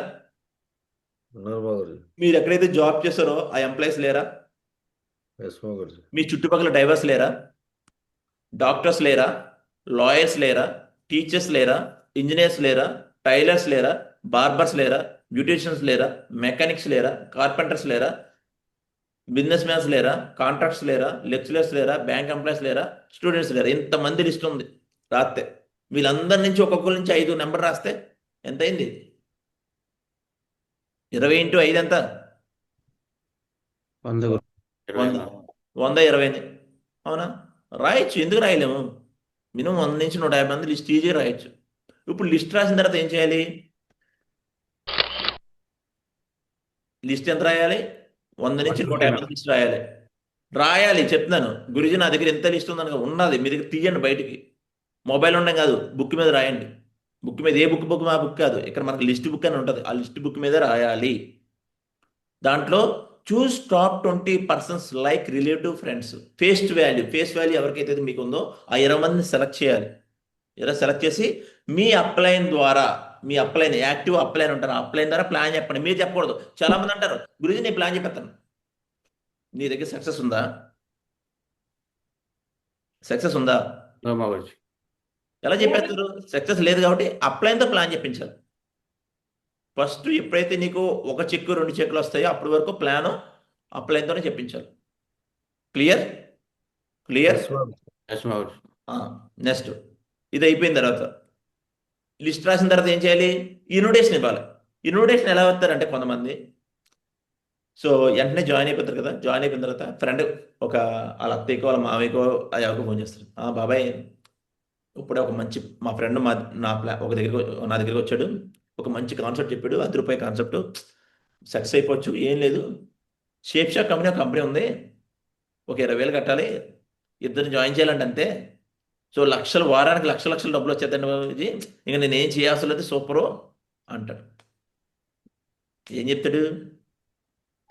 ఉన్నారు మా గురుజీ. మీరు ఎక్కడైతే జాబ్ చేస్తారో ఆ ఎంప్లాయీస్ లేరా? ఎస్ మా గురుజీ. మీ చుట్టుపక్కల డ్రైవర్స్ లేరా? డాక్టర్స్ లేరా? లాయర్స్ లేరా? టీచర్స్ లేరా? ఇంజనీర్స్ లేరా? టైలర్స్ లేరా? బార్బర్స్ లేరా? బ్యూటీషియన్స్ లేరా? మెకానిక్స్ లేరా? కార్పెంటర్స్ లేరా? బిజినెస్ మ్యాన్స్ లేరా? కాంట్రాక్ట్స్ లేరా? లెక్చరర్స్ లేరా? బ్యాంక్ ఎంప్లాయీస్ లేరా? స్టూడెంట్స్ లేరా? ఇంతమంది లిస్ట్ ఉంది రాస్తే. వీళ్ళందరి నుంచి ఒక్కొక్కరి నుంచి 5 నెంబర్ రాస్తే ఎంత అయింది? 20 × 5 ఎంత? 100 గురుజీ. 100. 120. అవునా? రాయొచ్చు, ఎందుకు రాయలేము? మినిమం 100 నుంచి 150 మంది లిస్ట్ ఈజీగా రాయొచ్చు. ఇప్పుడు లిస్ట్ రాసిన తర్వాత ఏం చేయాలి? లిస్ట్ ఎంత రాయాలి? 100 నుంచి 150 మంది లిస్ట్ రాయాలి. చెప్తున్నాను గురుజీ నా దగ్గర ఎంత లిస్ట్ ఉందనగా ఉన్నది, మీ దగ్గర తీయండి బయటికి. మొబైల్ ఉండడం కాదు, బుక్ మీద రాయండి. బుక్ మీద ఏ బుక్ మా బుక్ కాదు, ఇక్కడ మనకి లిస్ట్ బుక్ అని ఉంటుంది. ఆ లిస్ట్ బుక్ మీద రాయాలి. దాంట్లో choose top 20 persons like relative friends. Face value ఎవరికైతే మీకు ఉందో ఆ 20 మందిని సెలెక్ట్ చేయాలి. ఇలా సెలెక్ట్ చేసి మీ అప్లైన్ ద్వారా, మీ అప్లైన్ యాక్టివ్ అప్లైన్ ఉంటారు, అప్లైన్ ద్వారా ప్లాన్ చెప్పండి. మీరు చెప్పకూడదు. చాలా మంది అంటారు గురుజీ నేను ప్లాన్ చెప్పేస్తాను. నీ దగ్గర సక్సెస్ ఉందా? సక్సెస్ ఉందా? నో మా గురించి. ఎలా చెప్పేస్తారు? సక్సెస్ లేదు కాబట్టి అప్లైన్తో ప్లాన్ చెప్పించాలి. ఫస్ట్ ఎప్పుడైతే నీకు 1 చెక్కు 2 చెక్కులు వస్తాయో అప్పటి వరకు ప్లాన్ అప్లైన్తోనే చెప్పించాలి. క్లియర్? ఎస్ మా గురుజీ. ఎస్ మా గురించి. నెక్స్ట్ ఇది అయిపోయిన తర్వాత లిస్ట్ రాసిన తర్వాత ఏం చేయాలి? ఇన్విటేషన్ ఇవ్వాలి. ఇన్విటేషన్ ఎలా వస్తారంటే కొంతమంది సో వెంటనే జాయిన్ అయిపోతారు కదా. జాయిన్ అయిపోయిన తర్వాత ఫ్రెండ్ ఒక వాళ్ళ అత్తయ్యకో వాళ్ళ మావయ్యకో ఎవరికో ఫోన్ చేస్తారు. బాబాయ్ ఇప్పుడే ఒక మంచి మా ఫ్రెండ్ నా దగ్గరికి వచ్చాడు, ఒక మంచి కాన్సెప్ట్ చెప్పాడు, ₹10 కాన్సెప్ట్, సక్సెస్ అయిపోవచ్చు, ఏం లేదు, షేప్ షాప్ కంపెనీ ఒక కంపెనీ ఉంది, ఒక 20,000 కట్టాలి, ఇద్దరిని జాయిన్ చేయాలంటే అంతే. సో వారానికి లక్షల డబ్బులు వచ్చేద్దండి, ఇంకా నేను ఏం చేయాల్సిన లేదు, సూపరు అంటాడు. ఏం చెప్తాడు?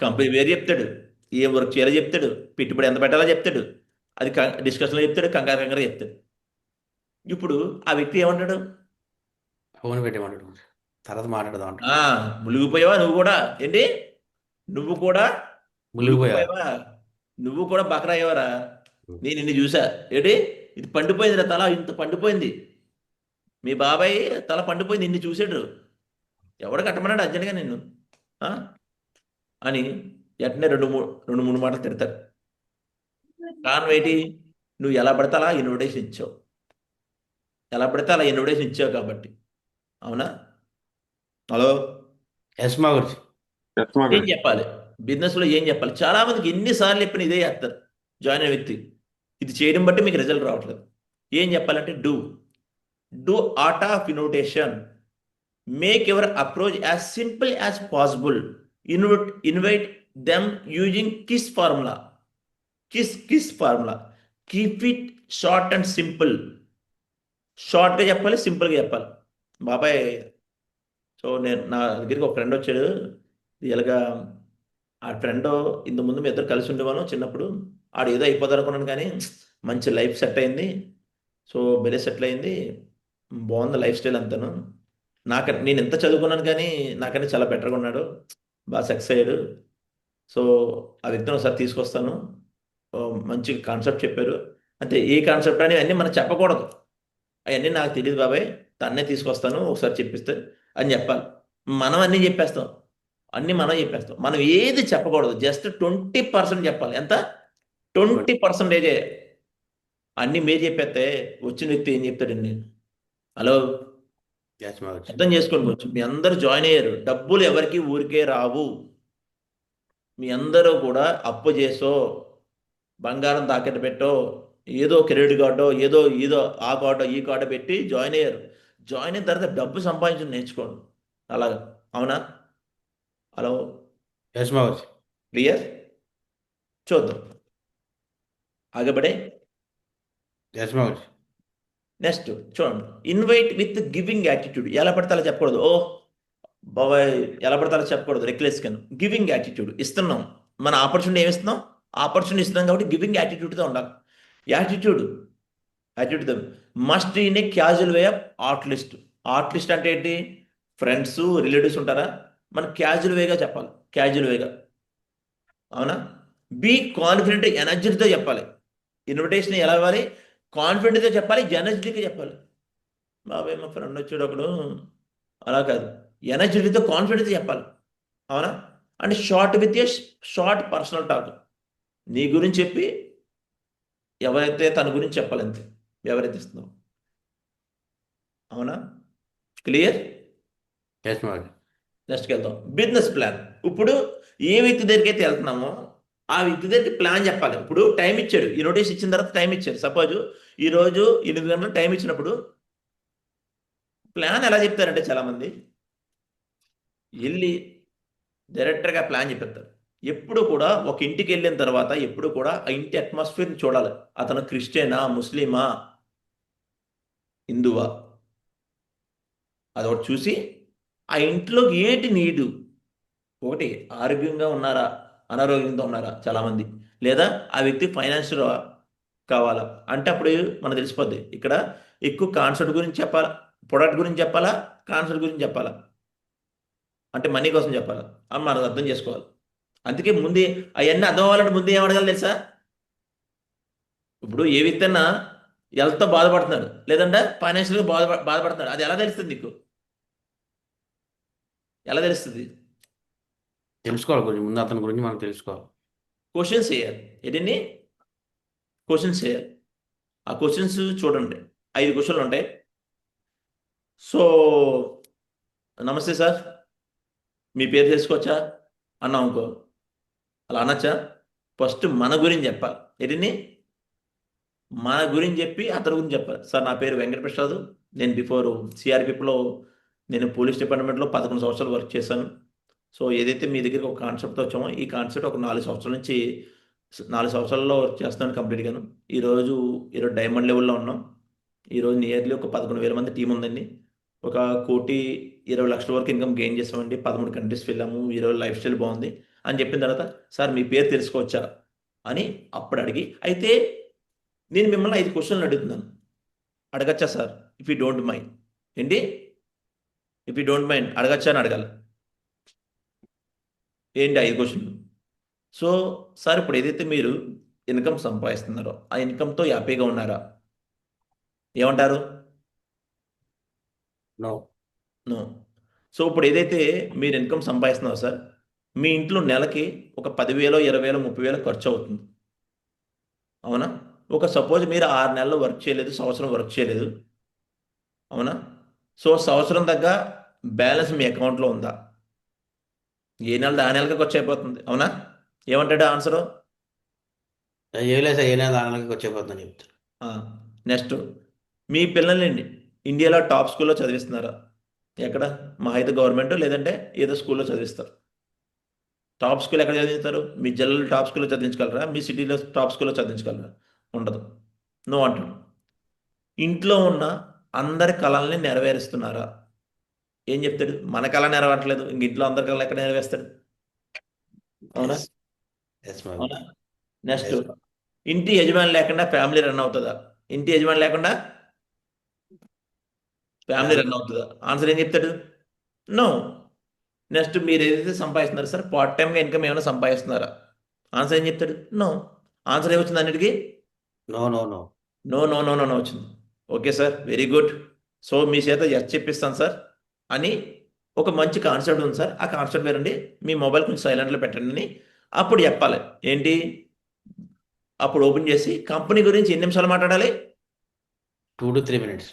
కంపెనీ వేరు చెప్తాడు, ఏం వర్క్ చేయాలో చెప్తాడు, పెట్టుబడి ఎంత పెట్టాలో చెప్తాడు, అది డిస్కషన్లో చెప్తాడు, కంగారు చెప్తాడు. ఇప్పుడు ఆ వ్యక్తి ఏమంటాడు? ఫోన్ పెట్టేమంటాడు, తర్వాత మాట్లాడదాం అంటాడు. మునిగిపోయావా నువ్వు కూడా? ఏంటి నువ్వు కూడా మునిగిపోయా. నువ్వు కూడా బకరా అయ్యేవారా? నేను ఇన్ని చూసా. ఏంటి ఇది పండిపోయింది, తల ఇంత పండిపోయింది, మీ బాబాయ్ తల పండిపోయింది, ఇన్ని చూసాడు, ఎవడు కట్టమన్నాడు అర్జెంట్గా నిన్ను అని వెంటనే 2-3 మాటలు తిడతారు. కారణం ఏంటి? నువ్వు ఎలా పడితే అలా ఇన్విటేషన్ ఇచ్చావు కాబట్టి. అవునా? హలో, ఎస్ మా గురించి. ఎస్ మా ఏం గురుజీ. చెప్పాలి? బిజినెస్లో ఏం చెప్పాలి? చాలా మందికి ఎన్నిసార్లు చెప్పిన ఇదే చేస్తారు. జాయిన్ అయిన వ్యక్తి ఇది చేయడం బట్టి మీకు రిజల్ట్ రావట్లేదు. ఏం చెప్పాలంటే do art of invitation. Make your approach as simple as possible. Invite them using KISS formula. Keep it short and simple. షార్ట్గా చెప్పాలి, సింపుల్గా చెప్పాలి. బాబాయ్ సో నా దగ్గరికి ఒక ఫ్రెండ్ వచ్చాడు, రియల్గా ఆ ఫ్రెండ్ ఇంతకుముందు మీ ఇద్దరు కలిసి ఉండేవాళ్ళం చిన్నప్పుడు, ఆడు ఏదో అయిపోతారు అనుకున్నాను కానీ మంచి లైఫ్ సెట్ అయింది, సో బెరే సెటిల్ అయింది, బాగుంది లైఫ్ స్టైల్ అంతాను, నేను ఎంత చదువుకున్నాను కానీ నాకంటే చాలా బెటర్గా ఉన్నాడు, బాగా సక్సెస్ అయ్యాడు. సో ఆ వ్యక్తిని ఒకసారి తీసుకొస్తాను, మంచి కాన్సెప్ట్ చెప్పారు. అంటే ఏ కాన్సెప్ట్ అని అన్నీ మనం చెప్పకూడదు, అవన్నీ నాకు తెలియదు బాబాయ్, తన్నే తీసుకొస్తాను ఒకసారి చెప్పిస్తే అని చెప్పాలి. మనం అన్నీ చెప్పేస్తాం, అన్నీ మనం చెప్పేస్తాం. మనం ఏది చెప్పకూడదు, జస్ట్ 20% చెప్పాలి. ఎంత? 20%. అన్నీ మీరు చెప్పేస్తే వచ్చిన వ్యక్తి ఏం చెప్తాడండి? హలో, ఎస్ మహర్షి. అర్థం చేసుకోండి. కొంచెం మీ అందరూ జాయిన్ అయ్యారు, డబ్బులు ఎవరికి ఊరికే రావు. మీ అందరూ కూడా అప్పు చేసో, బంగారం తాకట్టు పెట్టో, ఏదో క్రెడిట్ కార్డో, ఏదో ఏదో ఆ కార్డో ఈ కార్డో పెట్టి జాయిన్ అయ్యారు. జాయిన్ అయిన తర్వాత డబ్బు సంపాదించడం నేర్చుకోండి. అలాగా, అవునా? హలో, ఎస్ మహర్షి. క్లియర్? చూద్దాం, ఆగబడే. ఎస్ మహర్షి. నెక్స్ట్ చూడండి, ఇన్వైట్ విత్ గివింగ్ యాటిట్యూడ్. ఎలా పడితే అలా చెప్పకూడదు. ఓ బాబాయ్, ఎలా పడితే అలా చెప్పకూడదు, రెక్లెస్ కింద. గివింగ్ యాటిట్యూడ్ ఇస్తున్నాం, మన ఆపర్చునిటీ ఏమి ఇస్తున్నాం? ఆపర్చునిటీ ఇస్తున్నాం కాబట్టి గివింగ్ యాటిట్యూడ్తో ఉండాలి. Attitude must in a casual way of art list. Art list అంటే ఏంటి? ఫ్రెండ్స్, రిలేటివ్స్ ఉంటారా, మనం క్యాజువల్ వేగా చెప్పాలి, క్యాజువల్ వేగా. అవునా? బీ కాన్ఫిడెంట్, ఎనర్జీతో చెప్పాలి. ఇన్విటేషన్ ఎలా ఇవ్వాలి? కాన్ఫిడెంట్గా చెప్పాలి, ఎనర్జెటిక్గా చెప్పాలి. బాబాయ్ మా ఫ్రెండ్ వచ్చాడు ఒకడు, అలా కాదు, ఎనర్జెటిక్తో కాన్ఫిడెంట్గా చెప్పాలి. అవునా? And short personal talk. నీ గురించి చెప్పి ఎవరైతే తన గురించి చెప్పాలి, అంతే, ఎవరైతే ఇస్తున్నావు. అవునా? క్లియర్? ఎస్ మహర్షి. నెక్స్ట్కి వెళ్తాం, బిజినెస్ ప్లాన్. ఇప్పుడు ఏ వ్యక్తి దగ్గరికి అయితే వెళ్తున్నామో ఆ వ్యక్తి దగ్గరికి ప్లాన్ చెప్పాలి. ఇప్పుడు టైం ఇచ్చాడు, ఈ నోటీస్ ఇచ్చిన తర్వాత టైం ఇచ్చాడు. సపోజ్ ఈరోజు 8 గంటలకు టైం ఇచ్చినప్పుడు ప్లాన్ ఎలా చెప్తారంటే చాలామంది వెళ్ళి డైరెక్టర్గా ప్లాన్ చెప్పేస్తారు. ఎప్పుడు కూడా ఒక ఇంటికి వెళ్ళిన తర్వాత ఎప్పుడు కూడా ఆ ఇంటి అట్మాస్ఫియర్ని చూడాలి. అతను క్రిస్టియనా, ముస్లిమా, హిందువా, అదొకటి చూసి ఆ ఇంట్లోకి ఏంటి నీడు. ఒకటి, ఆరోగ్యంగా ఉన్నారా, అనారోగ్యంతో ఉన్నారా చాలామంది, లేదా ఆ వ్యక్తి ఫైనాన్షియల్ కావాలా అంటే అప్పుడు మనకు తెలిసిపోద్ది. ఇక్కడ ఎక్కువ కాన్సెప్ట్ గురించి చెప్పాలా, ప్రొడక్ట్ గురించి చెప్పాలా, కాన్సెప్ట్ గురించి చెప్పాలా, అంటే మనీ కోసం చెప్పాలా అని మనం అర్థం చేసుకోవాలి. అందుకే ముందే అవన్నీ అర్థం అవ్వాలంటే ముందే ఏం అడగాలి తెలుసా? ఇప్పుడు ఏ వ్యక్తి అన్నా హెల్త్తో బాధపడుతున్నాడు, లేదంటే ఫైనాన్షియల్గా బాధపడుతున్నాడు, అది ఎలా తెలుస్తుంది నీకు? ఎలా తెలుస్తుంది? తెలుసుకోవాలి కొంచెం ముందు అతని గురించి మనం తెలుసుకోవాలి. క్వశ్చన్స్ చేయాలి. ఏంటండి? క్వశ్చన్స్ చేయాలి. ఆ క్వశ్చన్స్ చూడండి, 5 క్వశ్చన్లు ఉంటాయి. సో నమస్తే సార్, మీ పేరు తెలుసుకోవచ్చా అన్నాం అనుకో, అలా అనొచ్చా? ఫస్ట్ మన గురించి చెప్పాలి. ఏంటండి? మన గురించి చెప్పి అతని గురించి చెప్పాలి. సార్ నా పేరు వెంకటప్రసాద్, నేను బిఫోర్ సిఆర్పిఎఫ్లో నేను పోలీస్ డిపార్ట్మెంట్లో 11 సంవత్సరాలు వర్క్ చేశాను. సో ఏదైతే మీ దగ్గరికి ఒక కాన్సెప్ట్తో వచ్చామో ఈ కాన్సెప్ట్ ఒక 4 సంవత్సరాల నుంచి 4 సంవత్సరాల్లో వర్క్ చేస్తున్నాను కంప్లీట్గాను. ఈరోజు డైమండ్ లెవెల్లో ఉన్నాం. ఈరోజు నియర్లీ ఒక 11,000 మంది టీం ఉందండి. 1,20,00,000 వరకు ఇన్కమ్ గెయిన్ చేసామండి. 13 కంట్రీస్ వెళ్ళాము. ఈరోజు లైఫ్ స్టైల్ బాగుంది అని చెప్పిన తర్వాత సార్ మీ పేరు తెలుసుకోవచ్చా అని అప్పుడు అడిగి, అయితే నేను మిమ్మల్ని 5 క్వశ్చన్లు అడుగుతున్నాను, అడగచ్చా sir if you don't mind? ఏంటి? ఇఫ్ యూ డోంట్ మైండ్ అడగచ్చా అని అడగాలి. ఏంటి 5 క్వశ్చన్లు? సో సార్ ఇప్పుడు ఏదైతే మీరు ఇన్కమ్ సంపాదిస్తున్నారో ఆ ఇన్కమ్తో హ్యాపీగా ఉన్నారా? ఏమంటారు? నో. నో. సో ఇప్పుడు ఏదైతే మీరు ఇన్కమ్ సంపాదిస్తున్నారో సార్, మీ ఇంట్లో నెలకి ఒక 10,000, 20,000, 30,000 ఖర్చు అవుతుంది. అవునా? ఒక సపోజ్ మీరు 6 నెలలు వర్క్ చేయలేదు, సంవత్సరం వర్క్ చేయలేదు. అవునా? సో సంవత్సరం దగ్గర బ్యాలెన్స్ మీ అకౌంట్లో ఉందా? ఏ నెలది ఆ నెలకి ఖర్చు అయిపోతుంది. అవునా? ఏమంటాడు ఆన్సరు? ఏ లేదు సార్, ఏ నెల దానిలోకి వచ్చేపోతుందని చెప్తారు. నెక్స్ట్, మీ పిల్లల్ని ఇండియాలో టాప్ స్కూల్లో చదివిస్తున్నారా? ఎక్కడ? మా అయితే గవర్నమెంట్, లేదంటే ఏదో స్కూల్లో చదివిస్తారు. టాప్ స్కూల్ ఎక్కడ చదివిస్తారు? మీ జిల్లాలో టాప్ స్కూల్లో చదివించగలరా? మీ సిటీలో టాప్ స్కూల్లో చదివించగలరా? ఉండదు. నో అంటాడు. ఇంట్లో ఉన్న అందరి కళల్ని నెరవేరుస్తున్నారా? ఏం చెప్తాడు? మన కళ నెరవేరట్లేదు, ఇంక ఇంట్లో అందరి కళ ఎక్కడ నెరవేరుస్తాడు? అవునా? ఎస్ మహర్షి. అవునా? నెక్స్ట్, ఇంటి యజమాని లేకుండా ఫ్యామిలీ రన్ అవుతుందా? ఇంటి యజమాని లేకుండా ఫ్యామిలీ రన్ అవుతుందా? ఆన్సర్ ఏం చెప్తాడు? నో. నెక్స్ట్, మీరు ఏదైతే సంపాదిస్తున్నారో సార్, పార్ట్ టైమ్గా ఇన్కమ్ ఏమైనా సంపాదిస్తున్నారా? ఆన్సర్ ఏం చెప్తాడు? నో. ఆన్సర్ ఏమొచ్చింది అన్నిటికీ? No no no. No no no no no వచ్చింది. Okay sir, very good. So మీ చేత ఎస్ చెప్పిస్తాను సార్ అని ఒక మంచి కాన్సెప్ట్ ఉంది సార్, ఆ కాన్సెప్ట్ వేరండి, మీ మొబైల్ కొంచెం సైలెంట్లో పెట్టండి అని అప్పుడు చెప్పాలి. ఏంటి? అప్పుడు ఓపెన్ చేసి కంపెనీ గురించి ఎన్ని నిమిషాలు మాట్లాడాలి? 2 to 3 minutes.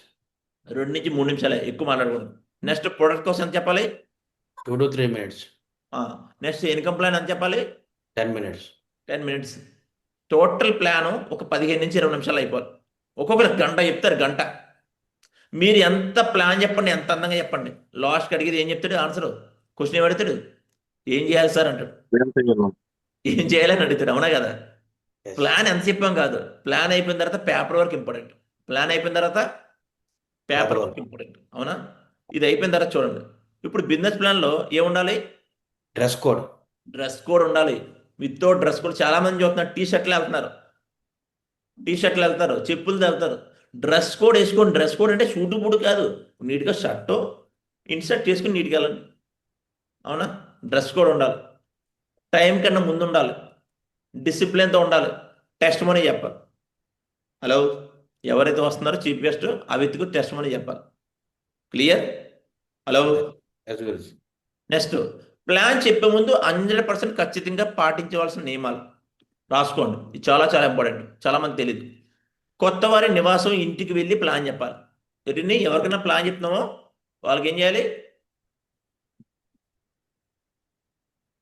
2 నుంచి 3 నిమిషాలే, ఎక్కువ మాట్లాడకూడదు. నెక్స్ట్ ప్రొడక్ట్ కోసం ఎంత చెప్పాలి? 2 to 3 minutes. Next income plan ఎంత చెప్పాలి? 10 minutes. 10 మినిట్స్. టోటల్ ప్లాను ఒక 15 నుంచి 20 నిమిషాలు అయిపోవాలి. ఒక్కొక్కరు గంట చెప్తారు, గంట. మీరు ఎంత ప్లాన్ చెప్పండి, ఎంత అందంగా చెప్పండి, లాస్ట్కి అడిగేది ఏం చెప్తాడు? ఆన్సర్ క్వశ్చన్ ఏం అడుగుతాడు? ఏం చేయాలి సార్ అంటాడు. ఏం చేయాలని అడుగుతాడు, అవునా కదా? Yes. ప్లాన్ ఎంత చెప్పాం కాదు, ప్లాన్ అయిపోయిన తర్వాత పేపర్ వర్క్ ఇంపార్టెంట్. ప్లాన్ అయిపోయిన తర్వాత పేపర్ Paper వర్క్ ఇంపార్టెంట్, అవునా? ఇది అయిపోయిన తర్వాత చూడండి, ఇప్పుడు బిజినెస్ ప్లాన్లో ఏముండాలి? Dress code. డ్రెస్ కోడ్ ఉండాలి. వితౌట్ డ్రెస్ కోడ్ చాలా మంది చూస్తున్నారు, టీ షర్ట్లు వెళ్తారు, చెప్పులు వెళ్తారు. డ్రెస్ కోడ్ వేసుకోండి. డ్రెస్ కోడ్ అంటే షూటు బూటు కాదు, నీట్గా షర్టు ఇన్సర్ట్ చేసుకుని నీట్గా వెళ్ళండి, అవునా? డ్రెస్ కోడ్ ఉండాలి. టైం కన్నా ముందు ఉండాలి. డిసిప్లిన్తో ఉండాలి. టెస్ట్ మనీ చెప్పాలి. హలో, ఎవరైతే వస్తున్నారో చీఫ్ గెస్ట్ ఆ వ్యక్తికి టెస్ట్ మనీ చెప్పాలి. Clear? Hello. Yes, Guruji. Next, plan చెప్పే ముందు 100% ఖచ్చితంగా పాటించవలసిన నియమాలు రాసుకోండి. ఇది చాలా చాలా ఇంపార్టెంట్, చాలామంది తెలియదు. కొత్త వారి నివాసం ఇంటికి వెళ్ళి ప్లాన్ చెప్పాలి. ఎవరికైనా ప్లాన్ చెప్తున్నామో వాళ్ళకి ఏం చేయాలి?